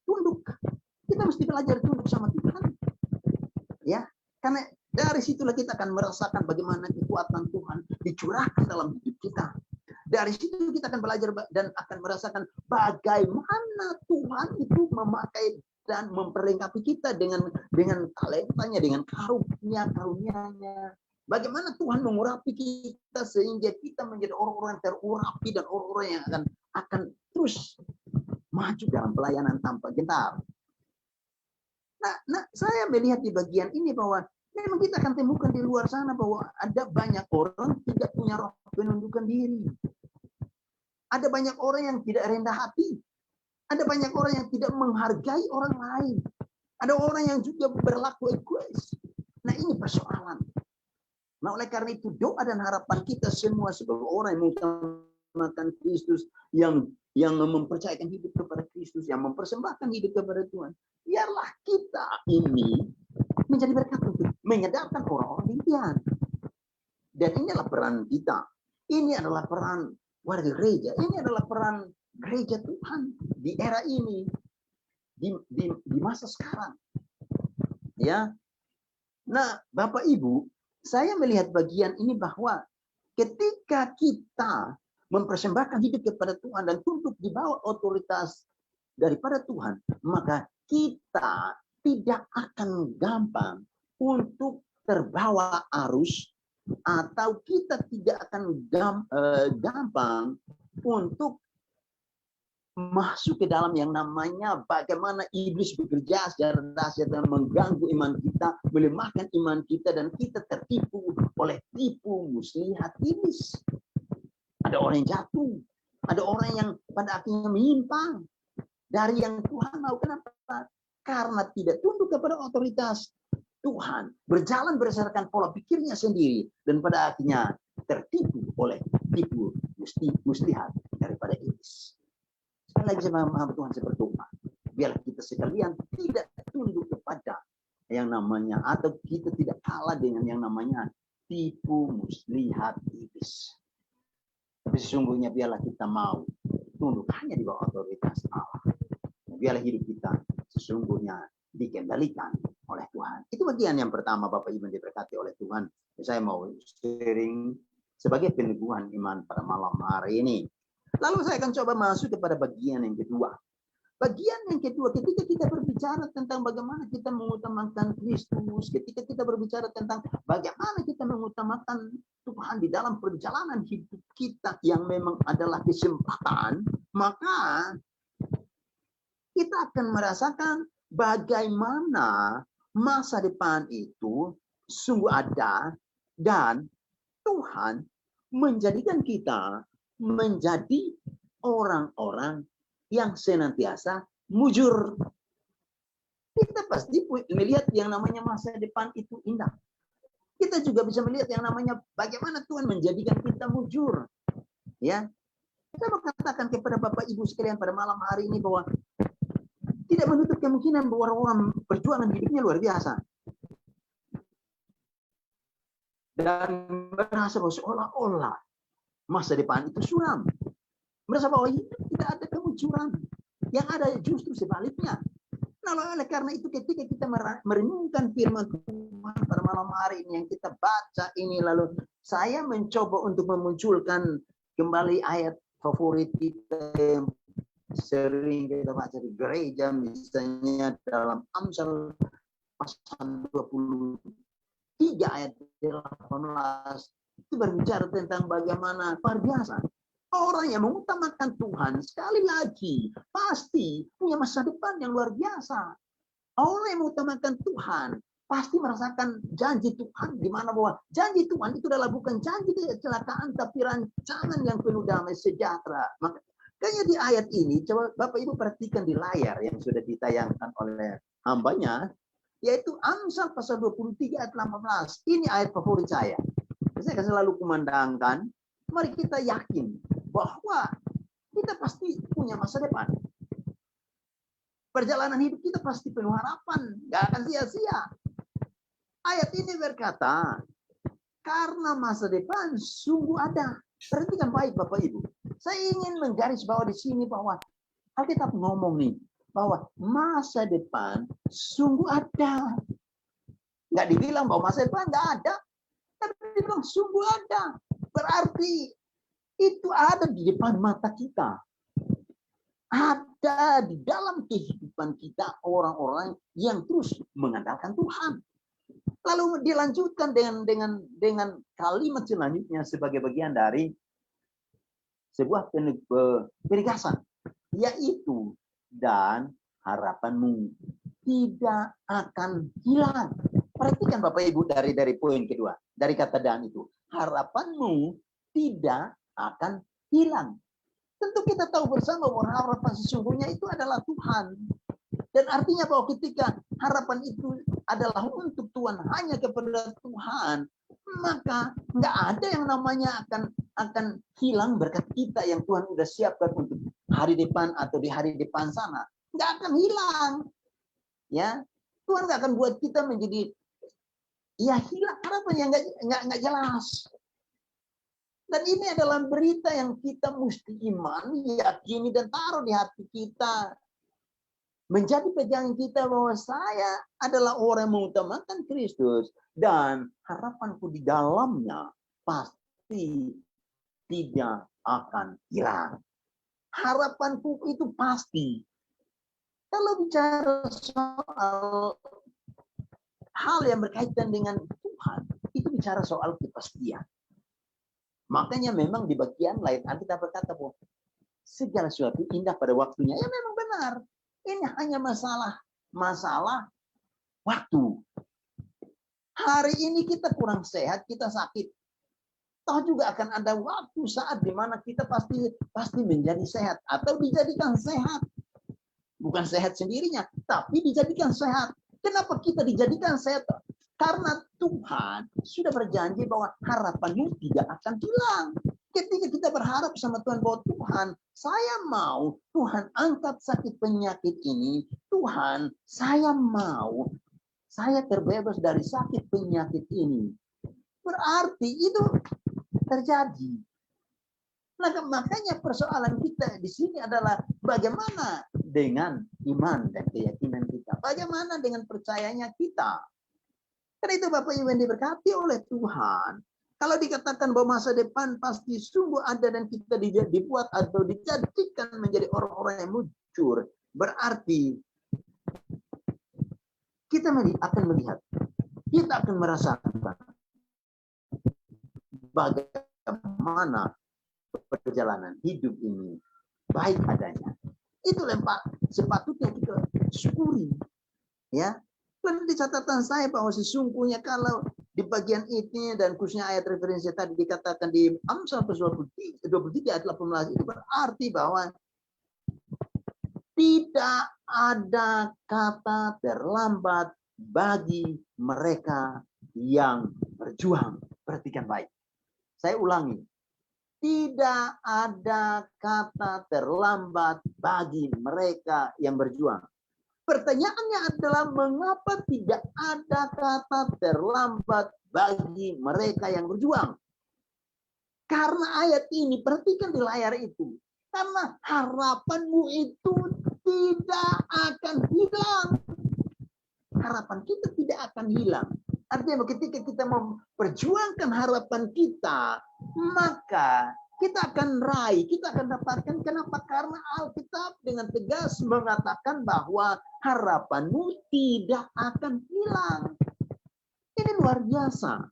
[SPEAKER 2] Tunduk. Kita mesti belajar tunduk sama Tuhan. Ya, karena dari situlah kita akan merasakan bagaimana kekuatan Tuhan dicurahkan dalam hidup kita. Dari situ kita akan belajar dan akan merasakan bagaimana Tuhan itu memakai dan memperlengkapi kita dengan talentanya, dengan karunia-karunia-Nya. Bagaimana Tuhan mengurapi kita sehingga kita menjadi orang-orang yang terurapi dan orang-orang yang akan terus maju dalam pelayanan tanpa gentar. Nah, saya melihat di bagian ini bahwa memang kita akan temukan di luar sana bahwa ada banyak orang tidak punya roh penundukan diri. Ada banyak orang yang tidak rendah hati. Ada banyak orang yang tidak menghargai orang lain. Ada orang yang juga berlaku egois. Nah, ini persoalan. Nah, oleh karena itu doa dan harapan kita semua sebagai orang yang mengutamakan Kristus, yang mempercayakan hidup kepada Kristus, yang mempersembahkan hidup kepada Tuhan. Biarlah kita ini menjadi berkat untuk menyadarkan orang-orang demikian. Dan inilah peran kita. Ini adalah peran warga gereja. Ini adalah peran gereja Tuhan di era ini, di masa sekarang. Ya. Nah, Bapak Ibu, saya melihat bagian ini bahwa ketika kita mempersembahkan hidup kepada Tuhan dan tunduk di bawah otoritas daripada Tuhan, maka kita tidak akan gampang untuk terbawa arus, atau kita tidak akan gampang untuk masuk ke dalam yang namanya bagaimana iblis bekerja secara dahsyat dan mengganggu iman kita, melemahkan iman kita, dan kita tertipu oleh tipu muslihat iblis. Ada orang yang jatuh, ada orang yang pada akhirnya menyimpang dari yang Tuhan mau. Kenapa? Karena tidak tunduk kepada otoritas Tuhan, berjalan berdasarkan pola pikirnya sendiri, dan pada akhirnya tertipu oleh tipu muslihat daripada iblis. Sekali lagi saya menghamba Tuhan, saya berdoa, biar kita sekalian tidak tunduk kepada yang namanya, atau kita tidak kalah dengan yang namanya tipu muslihat iblis. Tapi sesungguhnya biarlah kita mau tunduk hanya di bawah otoritas Allah. Biarlah hidup kita sesungguhnya dikendalikan oleh Tuhan. Itu bagian yang pertama, Bapak Ibu diberkati oleh Tuhan. Saya mau sharing sebagai peneguhan iman pada malam hari ini. Lalu saya akan coba masuk kepada bagian yang kedua. Bagian yang kedua, ketika kita berbicara tentang bagaimana kita mengutamakan Kristus, ketika kita berbicara tentang bagaimana kita mengutamakan Tuhan di dalam perjalanan hidup kita yang memang adalah kesempatan, maka kita akan merasakan bagaimana masa depan itu sungguh ada dan Tuhan menjadikan kita menjadi orang-orang yang senantiasa mujur. Kita pasti melihat yang namanya masa depan itu indah. Kita juga bisa melihat yang namanya bagaimana Tuhan menjadikan kita mujur. Ya, saya mau katakan kepada Bapak Ibu sekalian pada malam hari ini bahwa tidak menutup kemungkinan bahwa orang perjuangan hidupnya luar biasa. Dan merasa bahwa seolah-olah masa depan itu suram. Merasa bahwa tidak ada kemunculan. Yang ada justru sebaliknya. Nah, oleh karena itu ketika kita merenungkan firman Tuhan pada malam hari ini yang kita baca ini, lalu saya mencoba untuk memunculkan kembali ayat favorit kita yang sering kita baca di gereja, misalnya dalam Amsal pasal 23 ayat 18 itu berbicara tentang bagaimana luar biasa. Orang yang mengutamakan Tuhan, sekali lagi, pasti punya masa depan yang luar biasa. Orang yang mengutamakan Tuhan, pasti merasakan janji Tuhan, di mana bahwa janji Tuhan itu adalah bukan janji kecelakaan, tapi rancangan yang penuh damai sejahtera. Makanya di ayat ini, coba Bapak Ibu perhatikan di layar yang sudah ditayangkan oleh hambanya, yaitu Amsal pasal 23 ayat 18. Ini ayat favorit saya. Saya akan selalu kumandangkan, mari kita yakin bahwa kita pasti punya masa depan. Perjalanan hidup kita pasti penuh harapan, nggak akan sia-sia. Ayat ini berkata, karena masa depan sungguh ada. Perhatikan baik Bapak Ibu. Saya ingin menggarisbawahi di sini bahwa Alkitab ngomong nih, bahwa masa depan sungguh ada. Nggak dibilang bahwa masa depan nggak ada, tapi dibilang sungguh ada. Berarti itu ada di depan mata kita. Ada di dalam kehidupan kita orang-orang yang terus mengandalkan Tuhan. Lalu dilanjutkan dengan kalimat selanjutnya sebagai bagian dari sebuah penegasan, yaitu dan harapanmu tidak akan hilang. Perhatikan Bapak Ibu dari poin kedua, dari kata dan itu. Harapanmu tidak akan hilang. Tentu kita tahu bersama bahwa harapan sesungguhnya itu adalah Tuhan. Dan artinya bahwa ketika harapan itu adalah untuk Tuhan, hanya kepada Tuhan, maka nggak ada yang namanya akan hilang berkat kita yang Tuhan sudah siapkan untuk hari depan atau di hari depan sana. Nggak akan hilang. Ya, Tuhan nggak akan buat kita menjadi hilang harapan yang nggak jelas. Dan ini adalah berita yang kita mesti imani, yakini, dan taruh di hati kita. Menjadi pegangan kita bahwa saya adalah orang yang mengutamakan Kristus. Dan harapanku di dalamnya pasti tidak akan hilang. Harapanku itu pasti. Kalau bicara soal hal yang berkaitan dengan Tuhan, itu bicara soal kepastian. Makanya memang di bagian lain Alkitab berkata bahwa segala sesuatu indah pada waktunya. Ya memang benar. Ini hanya masalah waktu. Hari ini kita kurang sehat, kita sakit. Toh juga akan ada waktu saat di mana kita pasti menjadi sehat atau dijadikan sehat. Bukan sehat sendirinya, tapi dijadikan sehat. Kenapa kita dijadikan sehat? Karena Tuhan sudah berjanji bahwa harapanmu tidak akan hilang. Ketika kita berharap sama Tuhan bahwa Tuhan, saya mau Tuhan angkat sakit penyakit ini. Tuhan, saya mau saya terbebas dari sakit penyakit ini. Berarti itu terjadi. Nah, makanya persoalan kita di sini adalah bagaimana dengan iman dan keyakinan kita. Bagaimana dengan percayanya kita. Karena itu Bapak Ibu yang diberkati oleh Tuhan. Kalau dikatakan bahwa masa depan pasti sungguh ada dan kita dibuat atau dijadikan menjadi orang-orang yang mujur. Berarti kita akan melihat, kita akan merasakan bagaimana perjalanan hidup ini baik adanya. Itu sepatutnya kita syukuri. Ya, dan di catatan saya bahwa sesungguhnya kalau di bagian ini dan khususnya ayat referensi tadi dikatakan di Amsal 23 ayat 18 itu berarti bahwa tidak ada kata terlambat bagi mereka yang berjuang. Perhatikan baik. Saya ulangi. Tidak ada kata terlambat bagi mereka yang berjuang. Pertanyaannya adalah mengapa tidak ada kata terlambat bagi mereka yang berjuang? Karena ayat ini, perhatikan di layar itu. Karena harapanmu itu tidak akan hilang. Harapan kita tidak akan hilang. Artinya ketika kita memperjuangkan harapan kita, maka kita akan raih, kita akan dapatkan. Kenapa? Karena Alkitab dengan tegas mengatakan bahwa harapanmu tidak akan hilang. Ini luar biasa.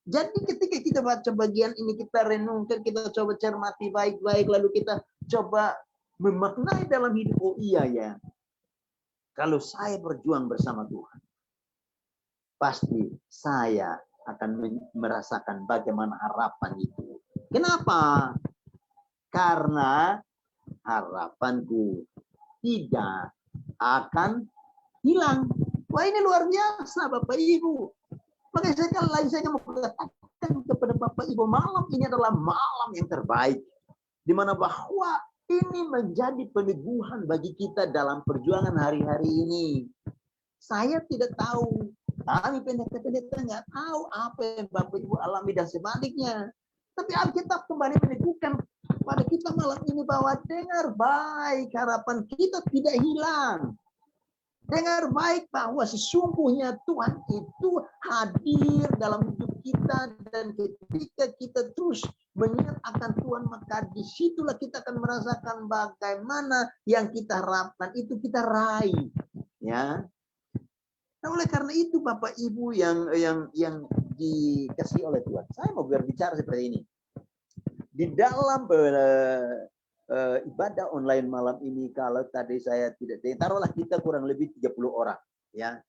[SPEAKER 2] Jadi ketika kita baca bagian ini, kita renungkan, kita coba cermati baik-baik, lalu kita coba memaknai dalam hidup. Oh iya ya, kalau saya berjuang bersama Tuhan, pasti saya akan merasakan bagaimana harapan itu. Kenapa? Karena harapanku tidak akan hilang. Wah, ini luar biasa Bapak Ibu. Makanya saya mau katakan kepada Bapak Ibu, malam ini adalah malam yang terbaik. Di mana bahwa ini menjadi peneguhan bagi kita dalam perjuangan hari-hari ini. Saya tidak tahu, kami pendeta-pendeta nggak tahu apa yang Bapak Ibu alami dan sebaliknya. Tapi Alkitab kembali meneguhkan pada kita malam ini bahwa dengar baik, harapan kita tidak hilang. Dengar baik bahwa sesungguhnya Tuhan itu hadir dalam hidup kita, dan ketika kita terus mengingat akan Tuhan, maka disitulah kita akan merasakan bagaimana yang kita harapkan itu kita raih. Ya. Nah, oleh karena itu Bapak Ibu yang dikasih oleh Tuhan, saya mau berbicara seperti ini. Di dalam ibadah online malam ini, kalau tadi saya tidak, taruhlah kita kurang lebih 30 orang, ya.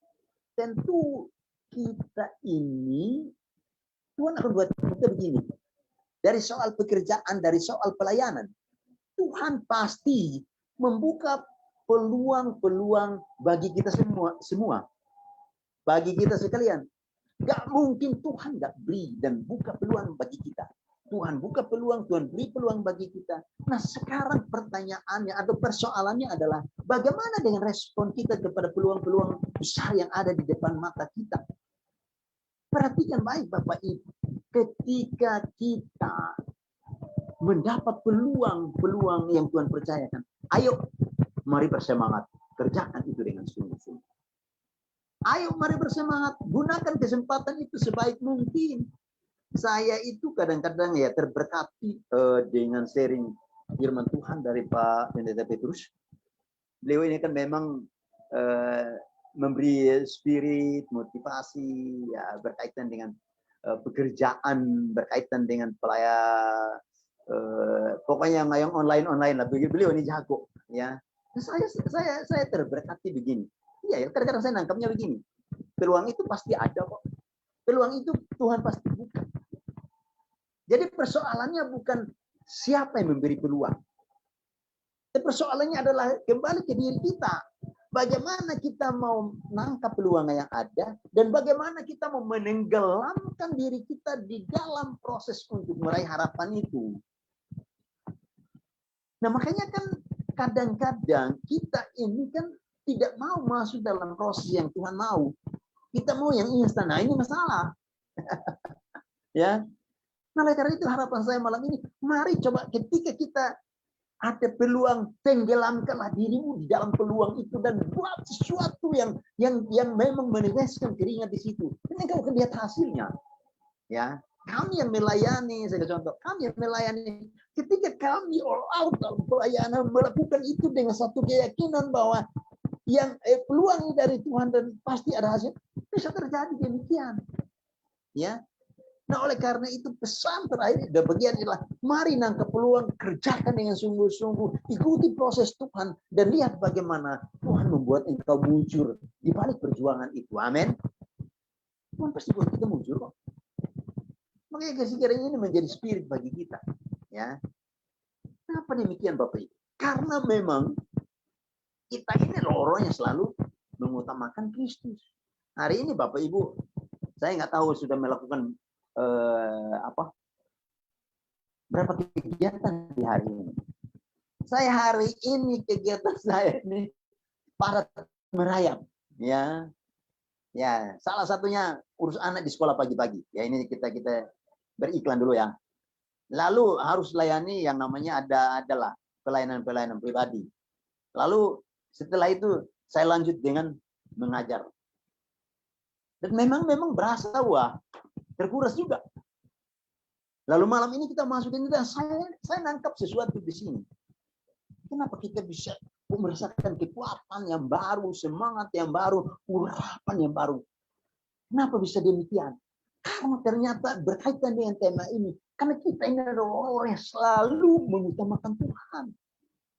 [SPEAKER 2] Tentu kita ini Tuhan akan buat kita begini. Dari soal pekerjaan, dari soal pelayanan, Tuhan pasti membuka peluang-peluang bagi kita semua. Bagi kita sekalian. Gak mungkin Tuhan gak beri dan buka peluang bagi kita. Tuhan buka peluang, Tuhan beri peluang bagi kita. Nah, sekarang pertanyaannya atau persoalannya adalah bagaimana dengan respon kita kepada peluang-peluang besar yang ada di depan mata kita. Perhatikan baik Bapak Ibu. Ketika kita mendapat peluang-peluang yang Tuhan percayakan, ayo mari bersemangat, kerjakan itu dengan sungguh-sungguh. Ayo mari bersemangat, gunakan kesempatan itu sebaik mungkin. Saya itu kadang-kadang ya terberkati dengan sharing firman Tuhan dari Pak Pendeta Petrus. Beliau ini kan memang memberi spirit, motivasi, ya berkaitan dengan pekerjaan, berkaitan dengan pelayan, pokoknya yang online lah. Beliau ini jago, ya. Saya terberkati begini. Iya ya, kadang-kadang saya nangkapnya begini. Peluang itu pasti ada kok. Peluang itu Tuhan pasti buka. Jadi persoalannya bukan siapa yang memberi peluang. Tapi persoalannya adalah kembali ke diri kita. Bagaimana kita mau menangkap peluang yang ada, dan bagaimana kita mau menenggelamkan diri kita di dalam proses untuk meraih harapan itu. Nah, makanya kan kadang-kadang kita ini kan tidak mau masuk dalam proses yang Tuhan mau. Kita mau yang instan. Nah, ini masalah. Ya. Nah, oleh karena itu harapan saya malam ini, mari coba ketika kita ada peluang, tenggelamkanlah dirimu di dalam peluang itu dan buat sesuatu yang memang meneteskan keringat di situ. Dan engkau akan lihat hasilnya. Ya. Kami yang melayani, saya contoh, kami yang melayani. Ketika kami all out dalam pelayanan, melakukan itu dengan satu keyakinan bahwa yang peluang dari Tuhan dan pasti ada hasil, bisa terjadi demikian. Ya, nah oleh karena itu pesan terakhir dan bagian adalah mari nangkap peluang, kerjakan dengan sungguh-sungguh, ikuti proses Tuhan dan lihat bagaimana Tuhan membuat engkau muncul di balik perjuangan itu. Amin. Tuhan pasti buat kita muncul kok. Makanya kesadaran ini menjadi spirit bagi kita. Ya. Kenapa demikian Bapak Ibu? Karena memang kita ini orang yang selalu mengutamakan Kristus. Hari ini Bapak Ibu, saya nggak tahu sudah melakukan berapa kegiatan di hari ini. Saya hari ini kegiatan saya ini padat merayap, ya, ya. Salah satunya urus anak di sekolah pagi-pagi. Ya ini kita beriklan dulu ya. Lalu harus layani yang namanya adalah pelayanan pribadi. Lalu setelah itu saya lanjut dengan mengajar. Dan memang berasa wah terkuras juga. Lalu malam ini kita masuk ini dan saya nangkap sesuatu di sini. Kenapa kita bisa merasakan kekuatan yang baru, semangat yang baru, urapan yang baru? Kenapa bisa demikian? Karena ternyata berkaitan dengan tema ini. Karena kita ini adalah orang yang selalu mengutamakan Tuhan.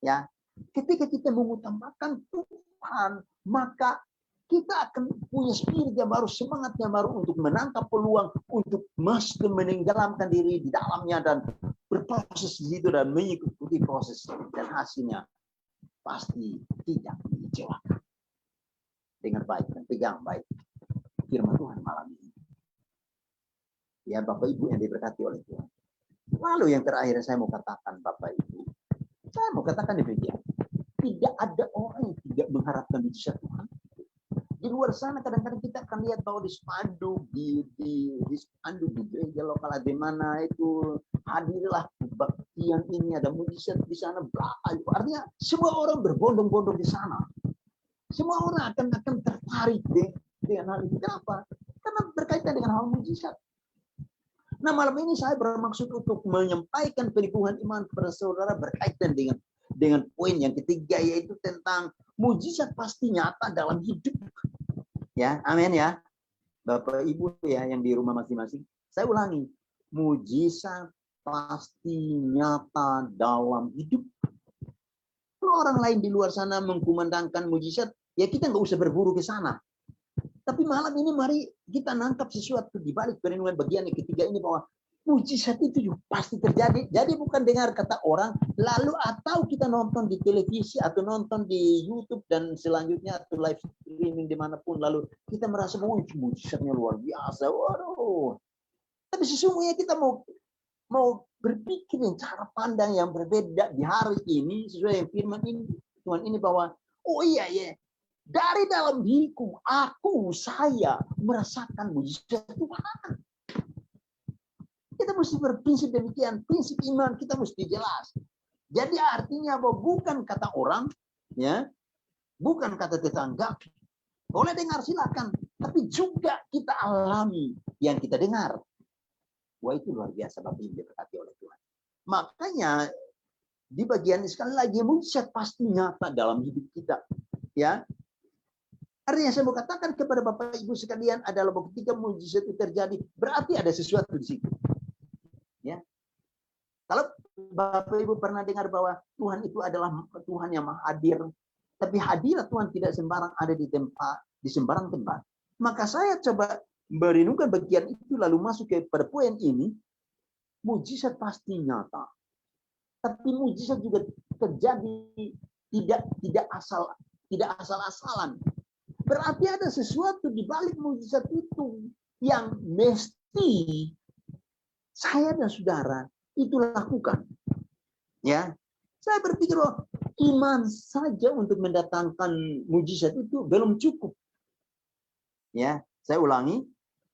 [SPEAKER 2] Ya, ketika kita mengutamakan Tuhan, maka kita akan punya spirit yang baru, semangat yang baru untuk menangkap peluang, untuk mesti menenggelamkan diri di dalamnya dan berproses di situ dan mengikuti proses dan hasilnya pasti tidak mengecewakan. Dengar baik dan pegang baik firman Tuhan malam ini. Ya Bapak Ibu yang diberkati oleh Tuhan. Lalu yang terakhir saya mau katakan Bapak Ibu, saya mau katakan demikian. Tidak ada orang yang tidak mengharapkan mujizat Tuhan. Di luar sana kadang-kadang kita akan lihat bahwa di spanduk di spanduk di gereja lokal di mana itu hadirlah kebaktian ini, ada mujizat di sana, artinya semua orang berbondong-bondong di sana. Semua orang akan tertarik dengan hal itu. Kenapa? Karena berkaitan dengan hal mujizat. Nah malam ini saya bermaksud untuk menyampaikan peneguhan iman kepada saudara berkaitan dengan poin yang ketiga, yaitu tentang mujizat pasti nyata dalam hidup. Ya, amin ya. Bapak Ibu ya yang di rumah masing-masing. Saya ulangi, mujizat pasti nyata dalam hidup. Kalau orang lain di luar sana mengkumandangkan mujizat, ya kita nggak usah berburu ke sana. Tapi malam ini mari kita nangkap sesuatu di balik perenungan bagian yang ketiga ini bahwa mujizat itu juga pasti terjadi. Jadi bukan dengar kata orang, lalu atau kita nonton di televisi atau nonton di YouTube dan selanjutnya atau live streaming dimanapun, lalu kita merasa bahwa mujizatnya luar biasa. Waduh. Tapi sesungguhnya kita mau berpikir dengan cara pandang yang berbeda di hari ini sesuai yang firman ini Tuhan ini bahwa oh iya ya. Dari dalam diriku, saya merasakan mujizat Tuhan. Kita mesti berprinsip demikian. Prinsip iman kita mesti jelas. Jadi artinya bahwa bukan kata orang, ya, bukan kata tetangga. Boleh dengar silakan, tapi juga kita alami yang kita dengar. Wah itu luar biasa Bapak Ibu diberkati oleh Tuhan. Makanya di bagian ini sekali lagi mujizat pasti nyata dalam hidup kita, ya. Artinya saya mau katakan kepada Bapak Ibu sekalian adalah bahwa ketika mujizat itu terjadi, berarti ada sesuatu di situ. Ya. Kalau Bapak Ibu pernah dengar bahwa Tuhan itu adalah Tuhan yang maha hadir, tapi hadirat Tuhan tidak sembarang ada di sembarang tempat. Maka saya coba merenungkan bagian itu lalu masuk kepada poin ini, mujizat pasti nyata. Tapi mujizat juga terjadi tidak asal-asalan. Berarti ada sesuatu di balik mujizat itu yang mesti saya dan saudara itu lakukan. Ya, saya berpikir bahwa iman saja untuk mendatangkan mujizat itu belum cukup. Ya, saya ulangi,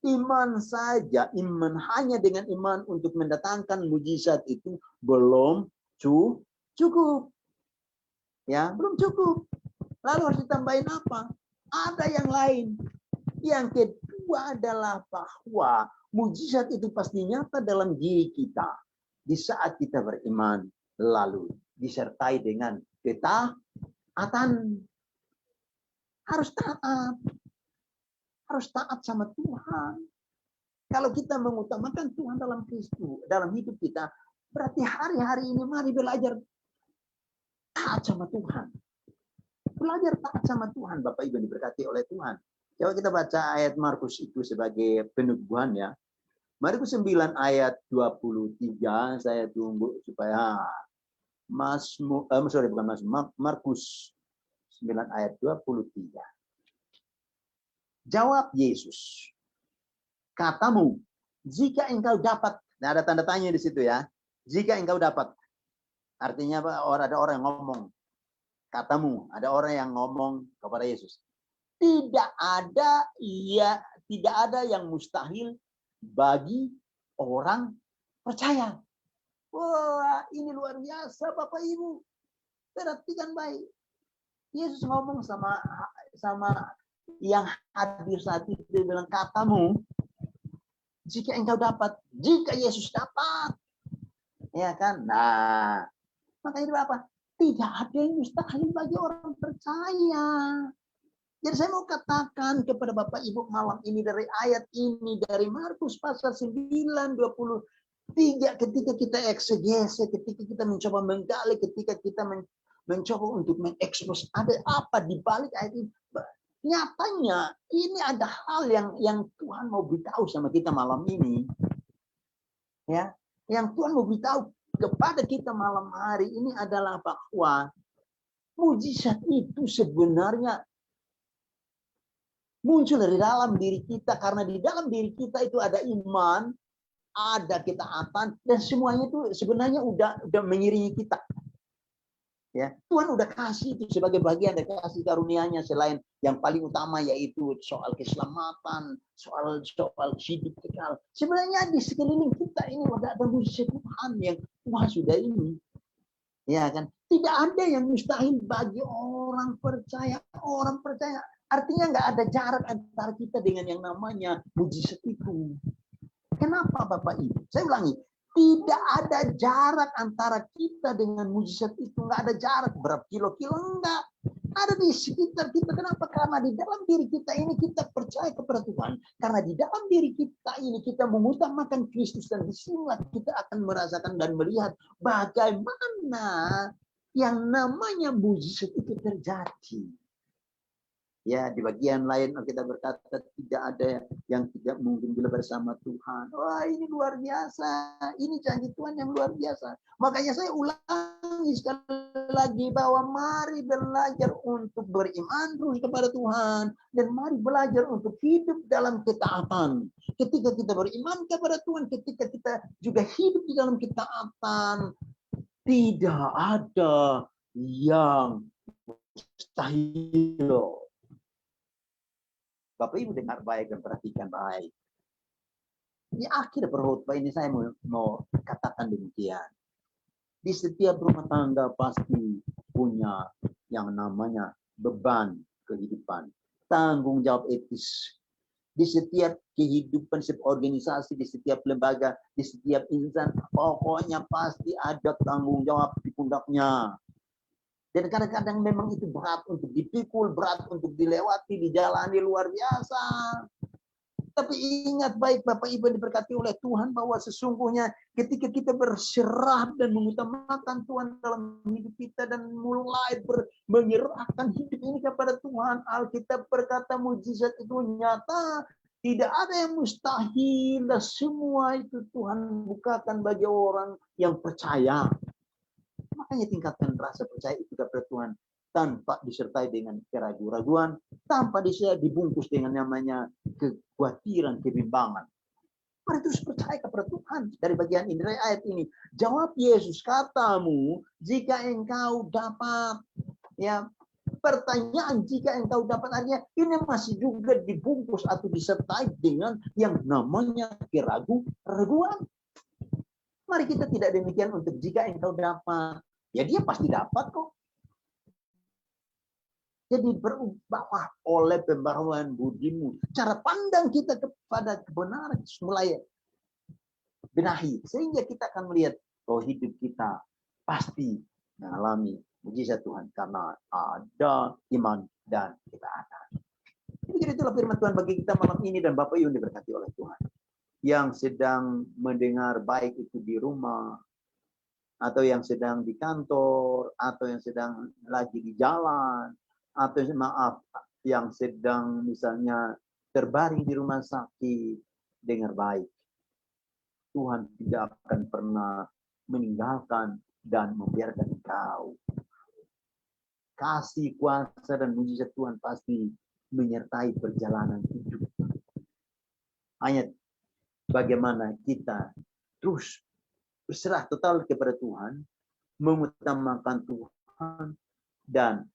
[SPEAKER 2] iman saja, iman hanya dengan iman untuk mendatangkan mujizat itu belum cukup. Ya, belum cukup. Lalu harus ditambahin apa? Ada yang lain. Yang adalah bahwa mujizat itu pasti nyata dalam diri kita di saat kita beriman, lalu disertai dengan ketaatan. Harus taat. Harus taat sama Tuhan. Kalau kita mengutamakan Tuhan dalam Kristus, dalam hidup kita, berarti hari-hari ini mari belajar taat sama Tuhan. Belajar taat sama Tuhan, Bapak Ibu diberkati oleh Tuhan. Coba kita baca ayat Markus itu sebagai peneguhan ya. Markus 9 ayat 23, saya tunggu supaya Markus 9 ayat 23. Jawab Yesus, katamu, jika engkau dapat, nah ada tanda tanya di situ ya. Jika engkau dapat, artinya apa? Ada orang yang ngomong, katamu, ada orang yang ngomong kepada Yesus. Tidak ada yang mustahil bagi orang percaya. Wah, ini luar biasa Bapak Ibu. Perhatikan baik. Yesus ngomong sama yang hadir saat itu, dia bilang, katamu, jika engkau dapat, jika Yesus dapat, ya kan? Nah, maka itu apa? Tidak ada yang mustahil bagi orang percaya. Jadi saya mau katakan kepada Bapak Ibu malam ini dari ayat ini, dari Markus pasal 9:23, ketika kita eksegese, ketika kita mencoba menggali, ketika kita mencoba untuk mengekspos ada apa di balik ayat ini. Nyatanya ini ada hal yang Tuhan mau beritahu sama kita malam ini. Ya, yang Tuhan mau beritahu kepada kita malam hari ini adalah bahwa mujizat itu sebenarnya muncul dari dalam diri kita, karena di dalam diri kita itu ada iman, ada ketaatan, dan semuanya itu sebenarnya udah mengiringi kita. Ya, Tuhan udah kasih itu sebagai bagian dari kasih karunia-Nya, selain yang paling utama yaitu soal keselamatan, soal hidup kekal. Sebenarnya di sekeliling kita ini udah ada mujizat Tuhan yang Tuhan sudah ini. Ya kan? Tidak ada yang mustahil bagi orang percaya. Orang percaya artinya nggak ada jarak antara kita dengan yang namanya mujizat itu. Kenapa Bapak Ibu? Saya ulangi. Tidak ada jarak antara kita dengan mujizat itu. Nggak ada jarak berapa kilo-kilo, enggak. Ada di sekitar kita. Kenapa? Karena di dalam diri kita ini kita percaya kepada Tuhan. Karena di dalam diri kita ini kita mengutamakan Kristus. Dan disinilah kita akan merasakan dan melihat bagaimana yang namanya mujizat itu terjadi. Ya, di bagian lain kita berkata tidak ada yang tidak mungkin bila bersama Tuhan. Wah, ini luar biasa. Ini janji Tuhan yang luar biasa. Makanya saya ulangi sekali lagi bahwa mari belajar untuk beriman terus kepada Tuhan. Dan mari belajar untuk hidup dalam ketaatan. Ketika kita beriman kepada Tuhan, ketika kita juga hidup di dalam ketaatan, tidak ada yang mustahil. Bapak Ibu dengar baik dan perhatikan baik. Di akhir perkhotbah ini saya mau katakan demikian. Di setiap rumah tangga pasti punya yang namanya beban kehidupan, tanggung jawab etis. Di setiap kehidupan, setiap organisasi, di setiap lembaga, di setiap insan, pokoknya pasti ada tanggung jawab di pundaknya. Dan kadang-kadang memang itu berat untuk dipikul, berat untuk dilewati, dijalani luar biasa. Tapi ingat baik Bapak Ibu diberkati oleh Tuhan bahwa sesungguhnya ketika kita berserah dan mengutamakan Tuhan dalam hidup kita dan mulai menyerahkan hidup ini kepada Tuhan, Alkitab berkata mujizat itu nyata. Tidak ada yang mustahil. Semua itu Tuhan bukakan bagi orang yang percaya. Makanya tingkatkan rasa percaya itu kepada Tuhan tanpa disertai dengan keraguan-raguan, tanpa dibungkus dengan namanya kekhawatiran, kebimbangan. Mari terus percaya kepada Tuhan. Dari bagian ini, dari ayat ini, jawab Yesus, katamu jika engkau dapat. Ya, pertanyaan jika engkau dapat artinya ini masih juga dibungkus atau disertai dengan yang namanya keraguan-raguan. Mari kita tidak demikian untuk jika engkau dapat. Ya dia pasti dapat kok. Jadi berubahlah oleh pembaruan budimu. Cara pandang kita kepada kebenaran mulai benahi. Sehingga kita akan melihat bahwa hidup kita pasti mengalami mujizat Tuhan. Karena ada iman dan ketaatan. Jadi itulah firman Tuhan bagi kita malam ini, dan Bapak Ibu yang diberkati oleh Tuhan. Yang sedang mendengar, baik itu di rumah, atau yang sedang di kantor, atau yang sedang lagi di jalan, atau yang sedang misalnya terbaring di rumah sakit, dengar baik. Tuhan tidak akan pernah meninggalkan dan membiarkan engkau. Kasih, kuasa, dan mujizat Tuhan pasti menyertai perjalanan hidup. Hanya bagaimana kita terus berserah total kepada Tuhan, mengutamakan Tuhan, dan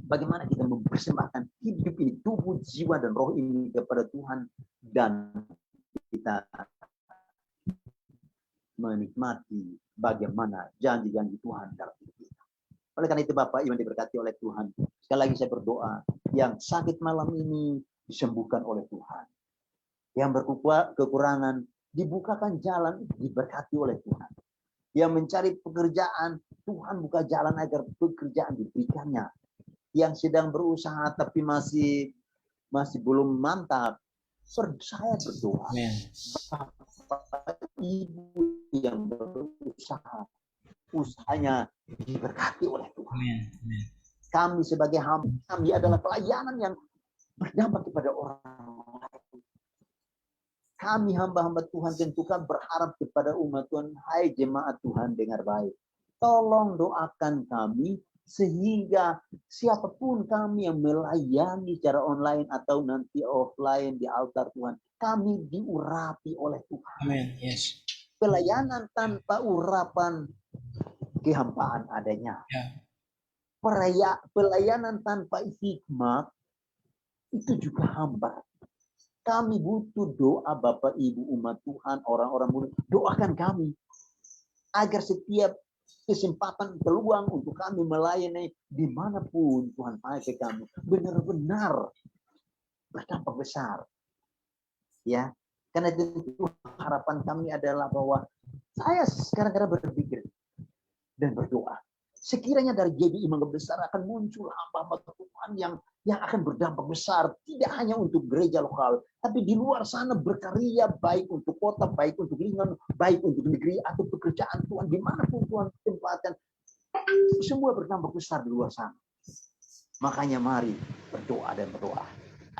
[SPEAKER 2] bagaimana kita mempersembahkan hidup ini, tubuh, jiwa, dan roh ini kepada Tuhan, dan kita menikmati bagaimana janji-janji Tuhan dalam hidup kita. Oleh karena itu Bapak Ibu diberkati oleh Tuhan. Sekali lagi saya berdoa, yang sakit malam ini disembuhkan oleh Tuhan. Yang berkekurangan dibukakan jalan, diberkati oleh Tuhan. Yang mencari pekerjaan, Tuhan buka jalan agar pekerjaan diberikannya. Yang sedang berusaha tapi masih belum mantap, saya berdoa. Bapak Ibu yang berusaha, usahanya diberkati oleh Tuhan. Kami sebagai hamba, kami adalah pelayanan yang berdampak kepada orang lain. Kami hamba-hamba Tuhan tentu kan berharap kepada umat Tuhan. Hai jemaat Tuhan, dengar baik. Tolong doakan kami sehingga siapapun kami yang melayani secara online atau nanti offline di altar Tuhan, kami diurapi oleh Tuhan.
[SPEAKER 1] Amin. Yes.
[SPEAKER 2] Pelayanan tanpa urapan kehampaan adanya. Pelayanan tanpa hikmat itu juga hamba. Kami butuh doa Bapak Ibu umat Tuhan, orang-orang muda. Doakan kami agar setiap kesempatan, peluang untuk kami melayani dimanapun Tuhan pakai kami benar-benar berdampak besar. Ya, karena itu harapan kami adalah bahwa saya sekarang berpikir dan berdoa. Sekiranya dari GBI Mangga Besar akan muncul hamba-hamba Tuhan yang akan berdampak besar, tidak hanya untuk gereja lokal, tapi di luar sana berkarya, baik untuk kota, baik untuk lingkungan, baik untuk negeri atau pekerjaan Tuhan, dimanapun Tuhan tempatkan, semua berdampak besar di luar sana. Makanya mari berdoa dan berdoa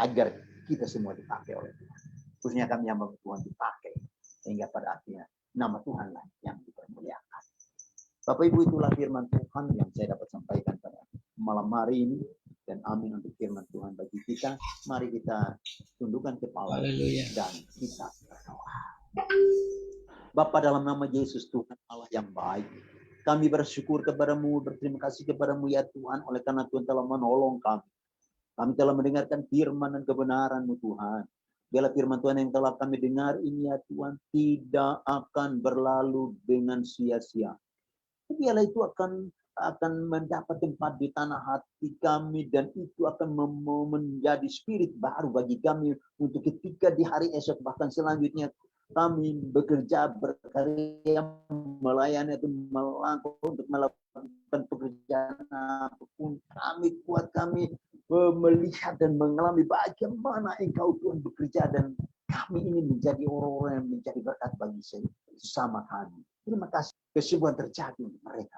[SPEAKER 2] agar kita semua dipakai oleh Tuhan. Khususnya kami hamba Tuhan dipakai, sehingga pada akhirnya nama Tuhanlah yang dipermuliakan. Bapak Ibu, itulah firman Tuhan yang saya dapat sampaikan pada malam hari ini, dan amin untuk firman Tuhan bagi kita. Mari kita tundukkan kepala. Haleluya. Dan kita berdoa. Bapa, dalam nama Yesus Tuhan Allah yang baik, kami bersyukur kepadamu, berterima kasih kepadamu ya Tuhan, oleh karena Tuhan telah menolong kami. Kami telah mendengarkan firman dan kebenaran-Mu Tuhan. Biarlah firman Tuhan yang telah kami dengar ini ya Tuhan tidak akan berlalu dengan sia-sia. Biarlah itu akan mendapat tempat di tanah hati kami, dan itu akan menjadi spirit baru bagi kami untuk ketika di hari esok bahkan selanjutnya kami bekerja, berkarya, melayani atau untuk melakukan pekerjaan apapun. Kami kuat, kami melihat dan mengalami bagaimana Engkau Tuhan bekerja, dan kami ini menjadi orang-orang yang menjadi berkat bagi sesama kami. Terima kasih. Kesembuhan terjadi untuk mereka,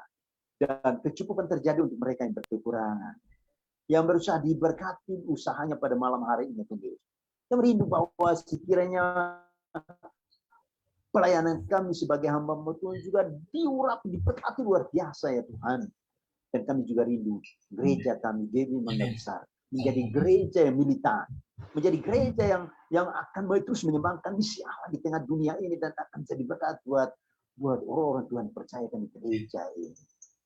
[SPEAKER 2] dan kecukupan terjadi untuk mereka yang berkekurangan, yang berusaha diberkati usahanya pada malam hari ini Tuhan Yesus. Yang merindu bahwa sekiranya pelayanan kami sebagai hamba-Mu Tuhan juga diurapi, diberkati luar biasa ya Tuhan. Dan kami juga rindu gereja kami GBI Mangga Besar menjadi gereja yang militan, menjadi gereja yang akan terus menyembahkan misi Allah di tengah dunia ini, dan akan jadi berkat buat orang-orang Tuhan percayakan di gereja ini.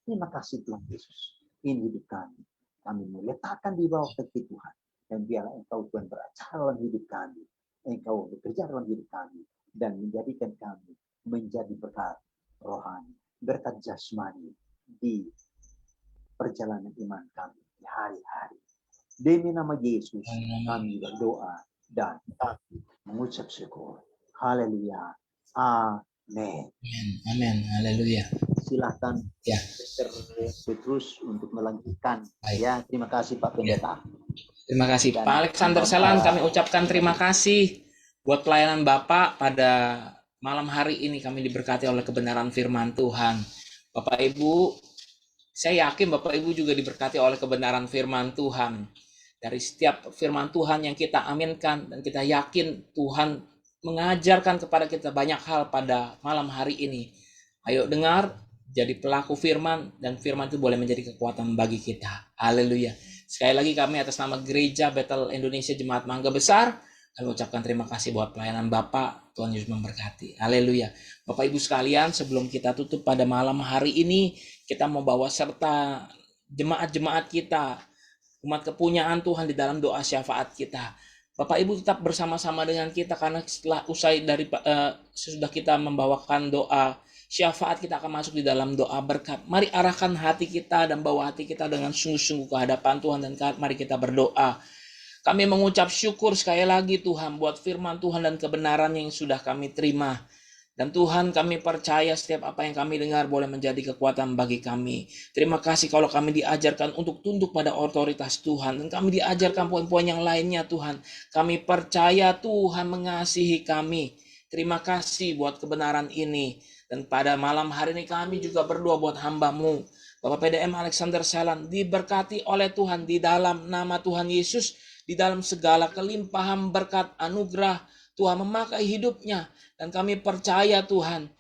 [SPEAKER 2] Terima kasih Tuhan Yesus. Ini hidup kami. Kami meletakkan di bawah kaki Tuhan. Dan biarlah Engkau Tuhan beracara dalam hidup kami. Engkau bekerja dalam hidup kami. Dan menjadikan kami menjadi berkat rohani, berkat jasmani di perjalanan iman kami di hari-hari. Demi nama Yesus, kami berdoa dan kami mengucap syukur. Haleluya. Amin.
[SPEAKER 1] Amin. Haleluya.
[SPEAKER 2] Silahkan
[SPEAKER 1] Ya.
[SPEAKER 2] Petrus untuk melanjutkan.
[SPEAKER 1] Baik.
[SPEAKER 2] Ya, terima kasih Pak Pendeta.
[SPEAKER 1] Terima kasih
[SPEAKER 2] Dan
[SPEAKER 1] Pak Alexander Selan, kami ucapkan terima kasih buat pelayanan Bapak pada malam hari ini. Kami diberkati oleh kebenaran firman Tuhan. Bapak Ibu, saya yakin Bapak Ibu juga diberkati oleh kebenaran firman Tuhan. Dari setiap firman Tuhan yang kita aminkan dan kita yakin Tuhan mengajarkan kepada kita banyak hal pada malam hari ini. Ayo dengar, jadi pelaku firman, dan firman itu boleh menjadi kekuatan bagi kita. Haleluya. Sekali lagi kami atas nama Gereja Bethel Indonesia Jemaat Mangga Besar, kami ucapkan terima kasih buat pelayanan Bapak. Tuhan Yesus memberkati. Haleluya. Bapak Ibu sekalian, sebelum kita tutup pada malam hari ini, kita mau bawa serta jemaat-jemaat kita, umat kepunyaan Tuhan di dalam doa syafaat kita. Bapak Ibu tetap bersama-sama dengan kita, karena setelah usai dari sesudah kita membawakan doa syafaat, kita akan masuk di dalam doa berkat. Mari arahkan hati kita dan bawa hati kita dengan sungguh-sungguh ke hadapan Tuhan, dan mari kita berdoa. Kami mengucap syukur sekali lagi Tuhan buat firman Tuhan dan kebenaran yang sudah kami terima. Dan Tuhan, kami percaya setiap apa yang kami dengar boleh menjadi kekuatan bagi kami. Terima kasih kalau kami diajarkan untuk tunduk pada otoritas Tuhan, dan kami diajarkan poin-poin yang lainnya Tuhan. Kami percaya Tuhan mengasihi kami. Terima kasih buat kebenaran ini. Dan pada malam hari ini kami juga berdoa buat hamba-Mu, Bapak PDM Alexander Selan, diberkati oleh Tuhan di dalam nama Tuhan Yesus, di dalam segala kelimpahan berkat anugerah Tuhan memakai hidupnya. Dan kami percaya Tuhan,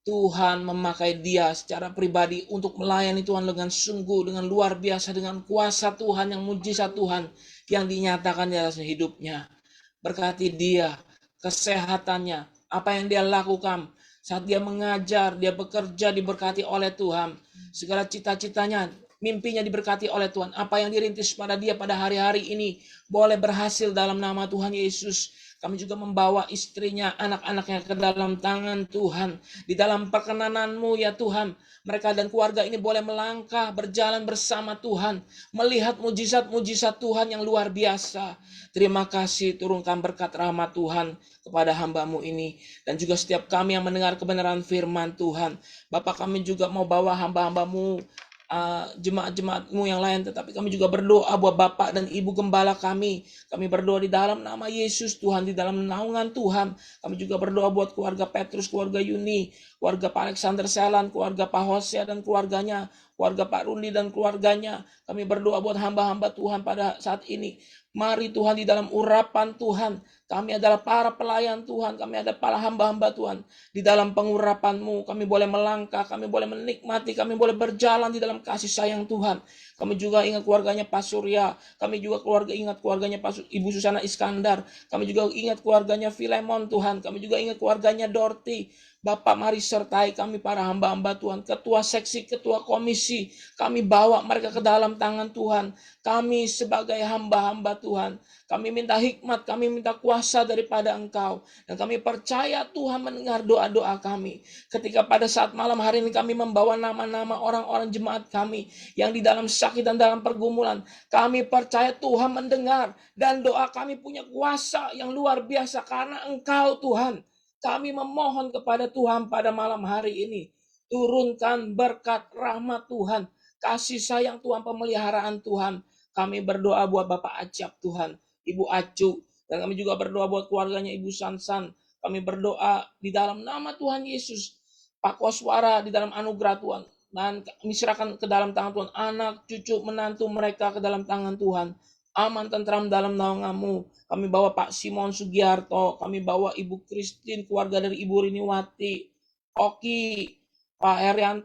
[SPEAKER 1] Tuhan memakai dia secara pribadi untuk melayani Tuhan dengan sungguh, dengan luar biasa, dengan kuasa Tuhan yang mujizat Tuhan yang dinyatakan di atas hidupnya. Berkati dia, kesehatannya, apa yang dia lakukan saat dia mengajar, dia bekerja, diberkati oleh Tuhan. Segala cita-citanya, mimpinya diberkati oleh Tuhan. Apa yang dirintis pada dia pada hari-hari ini boleh berhasil dalam nama Tuhan Yesus. Kami juga membawa istrinya, anak-anaknya ke dalam tangan Tuhan. Di dalam perkenanan-Mu ya Tuhan, mereka dan keluarga ini boleh melangkah, berjalan bersama Tuhan, melihat mujizat-mujizat Tuhan yang luar biasa. Terima kasih, turunkan berkat rahmat Tuhan kepada hamba-Mu ini, dan juga setiap kami yang mendengar kebenaran firman Tuhan. Bapak, kami juga mau bawa hamba-hamba-Mu, jemaat-jemaat-Mu yang lain, tetapi kami juga berdoa buat Bapak dan Ibu Gembala kami. Kami berdoa di dalam nama Yesus Tuhan, di dalam naungan Tuhan. Kami juga berdoa buat keluarga Petrus, keluarga Yuni, keluarga Pak Alexander Selan, keluarga Pak Hosea dan keluarganya, keluarga Pak Rundi dan keluarganya. Kami berdoa buat hamba-hamba Tuhan pada saat ini. Mari Tuhan, di dalam urapan Tuhan, kami adalah para pelayan Tuhan, kami adalah para hamba-hamba Tuhan. Di dalam pengurapan-Mu kami boleh melangkah, kami boleh menikmati, kami boleh berjalan di dalam kasih sayang Tuhan. Kami juga ingat keluarganya Pak Surya, kami juga ingat keluarganya Ibu Susana Iskandar, kami juga ingat keluarganya Filemon Tuhan, kami juga ingat keluarganya Dorti. Bapak, mari sertai kami para hamba-hamba Tuhan, ketua seksi, ketua komisi, kami bawa mereka ke dalam tangan Tuhan. Kami sebagai hamba-hamba Tuhan, kami minta hikmat, kami minta kuasa daripada Engkau, dan kami percaya Tuhan mendengar doa-doa kami. Ketika pada saat malam hari ini kami membawa nama-nama orang-orang jemaat kami yang di dalam sakit dan dalam pergumulan, kami percaya Tuhan mendengar, dan doa kami punya kuasa yang luar biasa karena Engkau Tuhan. Kami memohon kepada Tuhan pada malam hari ini, turunkan berkat rahmat Tuhan, kasih sayang Tuhan, pemeliharaan Tuhan. Kami berdoa buat Bapak Acap Tuhan, Ibu Acu, dan kami juga berdoa buat keluarganya Ibu Sansan. Kami berdoa di dalam nama Tuhan Yesus, Pak Koswara di dalam anugerah Tuhan, dan kami serahkan ke dalam tangan Tuhan, anak, cucu, menantu mereka ke dalam tangan Tuhan. Aman tentram dalam naungan-Mu. Kami bawa Pak Simon Sugiarto, kami bawa Ibu Christine, keluarga dari Ibu Riniwati, Oki, Pak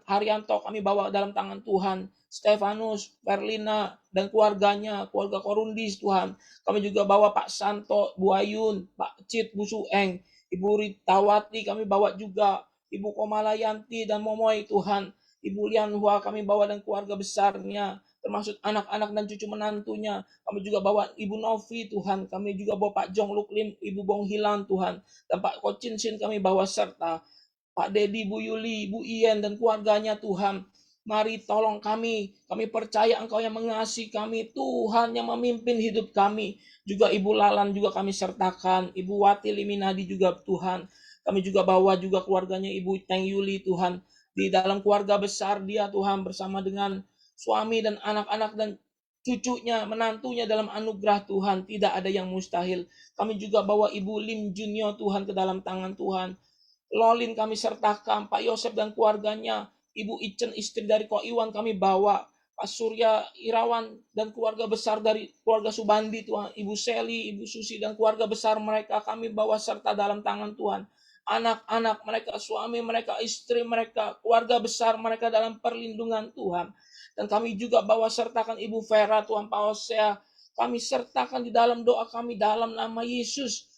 [SPEAKER 1] Haryanto, kami bawa dalam tangan Tuhan. Stefanus, Perlina, dan keluarganya, keluarga Korundis Tuhan. Kami juga bawa Pak Santo, Bu Ayun, Pak Cit, Bu Sueng, Ibu Ritawati, kami bawa juga Ibu Komalayanti dan Momoy Tuhan. Ibu Lianhua kami bawa dan keluarga besarnya, termasuk anak-anak dan cucu menantunya. Kami juga bawa Ibu Novi Tuhan, kami juga bawa Pak Jong Luklim, Ibu Bong Hilan Tuhan, dan Pak Kocin Sin kami bawa serta Pak Dedi, Bu Yuli, Bu Ien dan keluarganya Tuhan. Mari tolong kami percaya Engkau yang mengasihi kami, Tuhan yang memimpin hidup kami. Juga Ibu Lalan juga kami sertakan, Ibu Wati Liminadi juga Tuhan. Kami juga bawa juga keluarganya Ibu Teng Yuli Tuhan. Di dalam keluarga besar dia Tuhan bersama dengan suami dan anak-anak dan cucunya, menantunya dalam anugerah Tuhan. Tidak ada yang mustahil. Kami juga bawa Ibu Lim Junior Tuhan ke dalam tangan Tuhan. Lolin kami sertakan, Pak Yosef dan keluarganya, Ibu Icen istri dari Ko Iwan kami bawa, Pak Surya Irawan dan keluarga besar dari keluarga Subandi Tuhan, Ibu Seli, Ibu Susi dan keluarga besar mereka kami bawa serta dalam tangan Tuhan. Anak-anak mereka, suami mereka, istri mereka, keluarga besar mereka dalam perlindungan Tuhan. Dan kami juga bawa sertakan Ibu Vera, Tuhan Pak Hosea, kami sertakan di dalam doa kami dalam nama Yesus.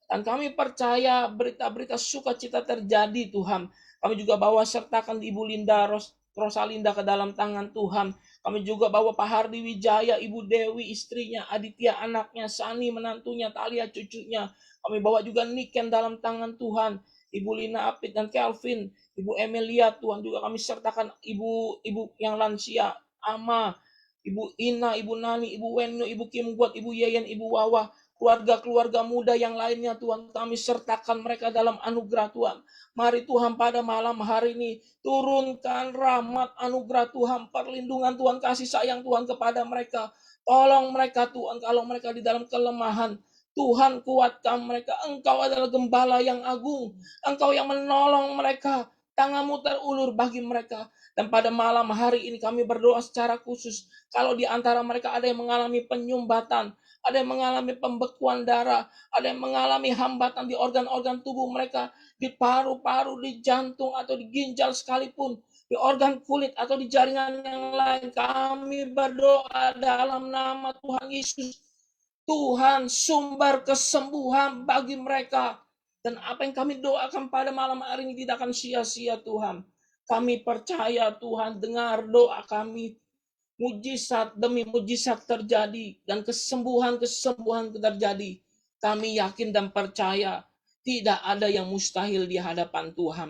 [SPEAKER 1] Dan kami percaya berita-berita sukacita terjadi Tuhan. Kami juga bawa sertakan Ibu Linda Rosalinda ke dalam tangan Tuhan. Kami juga bawa Pak Hardi Wijaya, Ibu Dewi istrinya, Aditya anaknya, Sani menantunya, Talia cucunya. Kami bawa juga Niken dalam tangan Tuhan. Ibu Lina Apit dan Kelvin, Ibu Emilia Tuhan juga kami sertakan ibu yang lansia, Ama, Ibu Ina, Ibu Nani, Ibu Wenu, Ibu Kim Guat, Ibu Yeyen, Ibu Wawa, keluarga-keluarga muda yang lainnya Tuhan, kami sertakan mereka dalam anugerah Tuhan. Mari Tuhan pada malam hari ini turunkan rahmat anugerah Tuhan, perlindungan Tuhan, kasih sayang Tuhan kepada mereka. Tolong mereka Tuhan kalau mereka di dalam kelemahan. Tuhan kuatkan mereka. Engkau adalah gembala yang agung. Engkau yang menolong mereka. Tanganmu terulur bagi mereka. Dan pada malam hari ini kami berdoa secara khusus. Kalau di antara mereka ada yang mengalami penyumbatan, ada yang mengalami pembekuan darah, ada yang mengalami hambatan di organ-organ tubuh mereka, di paru-paru, di jantung, atau di ginjal sekalipun, di organ kulit, atau di jaringan yang lain. Kami berdoa dalam nama Tuhan Yesus. Tuhan sumber kesembuhan bagi mereka. Dan apa yang kami doakan pada malam hari ini tidak akan sia-sia Tuhan. Kami percaya Tuhan dengar doa kami. Mujizat demi mujizat terjadi dan kesembuhan-kesembuhan terjadi. Kami yakin dan percaya tidak ada yang mustahil di hadapan Tuhan.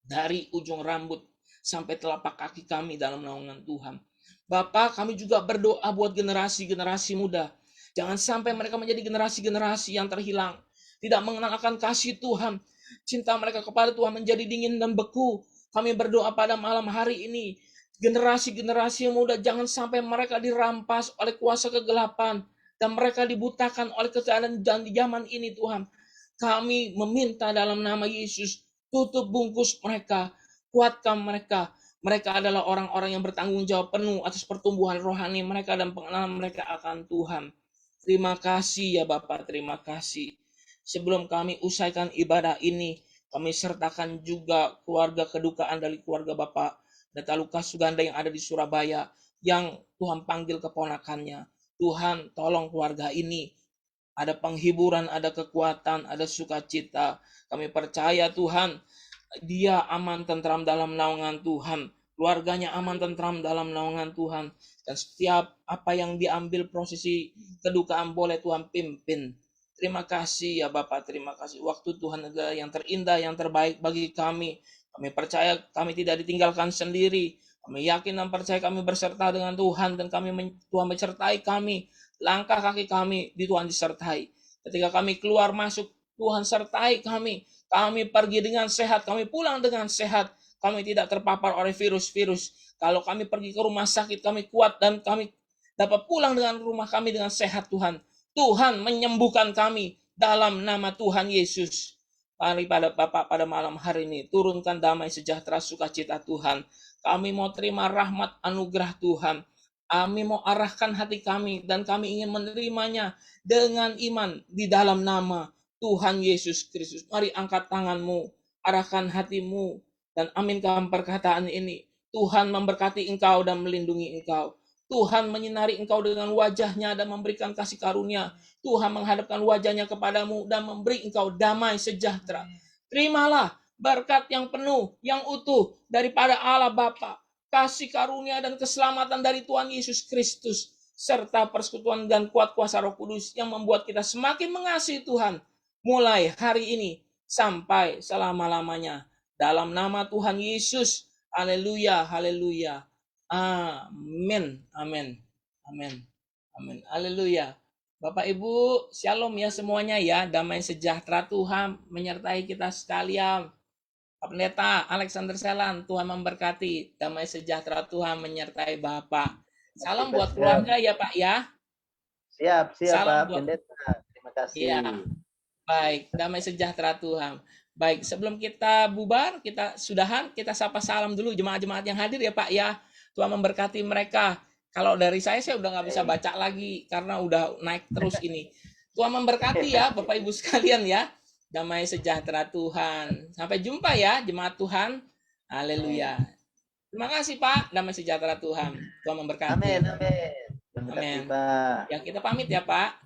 [SPEAKER 1] Dari ujung rambut sampai telapak kaki kami dalam naungan Tuhan. Bapa, kami juga berdoa buat generasi-generasi muda. Jangan sampai mereka menjadi generasi-generasi yang terhilang. Tidak mengenalkan kasih Tuhan. Cinta mereka kepada Tuhan menjadi dingin dan beku. Kami berdoa pada malam hari ini. Generasi-generasi yang muda jangan sampai mereka dirampas oleh kuasa kegelapan dan mereka dibutakan oleh keadaan dan di zaman ini Tuhan. Kami meminta dalam nama Yesus, tutup bungkus mereka, kuatkan mereka. Mereka adalah orang-orang yang bertanggung jawab penuh atas pertumbuhan rohani mereka dan pengenalan mereka akan Tuhan. Terima kasih ya Bapak, terima kasih. Sebelum kami usaikan ibadah ini, kami sertakan juga keluarga kedukaan dari keluarga Bapak Data Lukas Suganda yang ada di Surabaya, yang Tuhan panggil keponakannya. Tuhan tolong keluarga ini. Ada penghiburan, ada kekuatan, ada sukacita. Kami percaya Tuhan, dia aman tentram dalam naungan Tuhan. Keluarganya aman tentram dalam naungan Tuhan. Dan setiap apa yang diambil prosesi kedukaan boleh Tuhan pimpin. Terima kasih ya Bapak, terima kasih. Waktu Tuhan adalah yang terindah, yang terbaik bagi kami. Kami percaya kami tidak ditinggalkan sendiri. Kami yakin dan percaya kami berserta dengan Tuhan dan Tuhan menyertai kami. Langkah kaki kami di Tuhan disertai. Ketika kami keluar masuk, Tuhan sertai kami. Kami pergi dengan sehat, kami pulang dengan sehat. Kami tidak terpapar oleh virus-virus. Kalau kami pergi ke rumah sakit, kami kuat dan kami dapat pulang dengan rumah kami dengan sehat Tuhan. Tuhan menyembuhkan kami dalam nama Tuhan Yesus. Mari pada Bapak pada malam hari ini turunkan damai sejahtera sukacita Tuhan. Kami mau terima rahmat anugerah Tuhan. Kami mau arahkan hati kami dan kami ingin menerimanya dengan iman di dalam nama Tuhan Yesus Kristus. Mari angkat tanganmu, arahkan hatimu dan aminkan perkataan ini. Tuhan memberkati engkau dan melindungi engkau. Tuhan menyinari engkau dengan wajahnya dan memberikan kasih karunia. Tuhan menghadapkan wajahnya kepadamu dan memberi engkau damai sejahtera. Terimalah berkat yang penuh, yang utuh daripada Allah Bapa, kasih karunia dan keselamatan dari Tuhan Yesus Kristus, serta persekutuan dan kuat kuasa Roh Kudus yang membuat kita semakin mengasihi Tuhan mulai hari ini sampai selama-lamanya. Dalam nama Tuhan Yesus, Haleluya, haleluya. Amin, amin, amin, amin. Haleluya. Bapak Ibu, shalom ya semuanya ya. Damai sejahtera Tuhan menyertai kita sekalian. Pak Pendeta Alexander Selan, Tuhan memberkati. Damai sejahtera Tuhan menyertai Bapak. Salam buat keluarga ya Pak ya.
[SPEAKER 2] Siap,
[SPEAKER 1] Salam
[SPEAKER 2] Pak
[SPEAKER 1] buat,
[SPEAKER 2] Pendeta. Terima kasih.
[SPEAKER 1] ya, baik. Damai sejahtera Tuhan. Baik, sebelum kita bubar, kita sudahan, kita sapa salam dulu jemaat-jemaat yang hadir ya Pak ya. Tuhan memberkati mereka. Kalau dari saya udah nggak bisa baca lagi karena udah naik terus ini. Tuhan memberkati ya Bapak Ibu sekalian ya. Damai sejahtera Tuhan. Sampai jumpa ya jemaat Tuhan. Haleluya. Terima kasih Pak. Damai sejahtera Tuhan. Tuhan memberkati.
[SPEAKER 2] Amin, amin. Terima kasih,
[SPEAKER 1] Amin.
[SPEAKER 2] Pak.
[SPEAKER 1] Ya kita pamit ya Pak.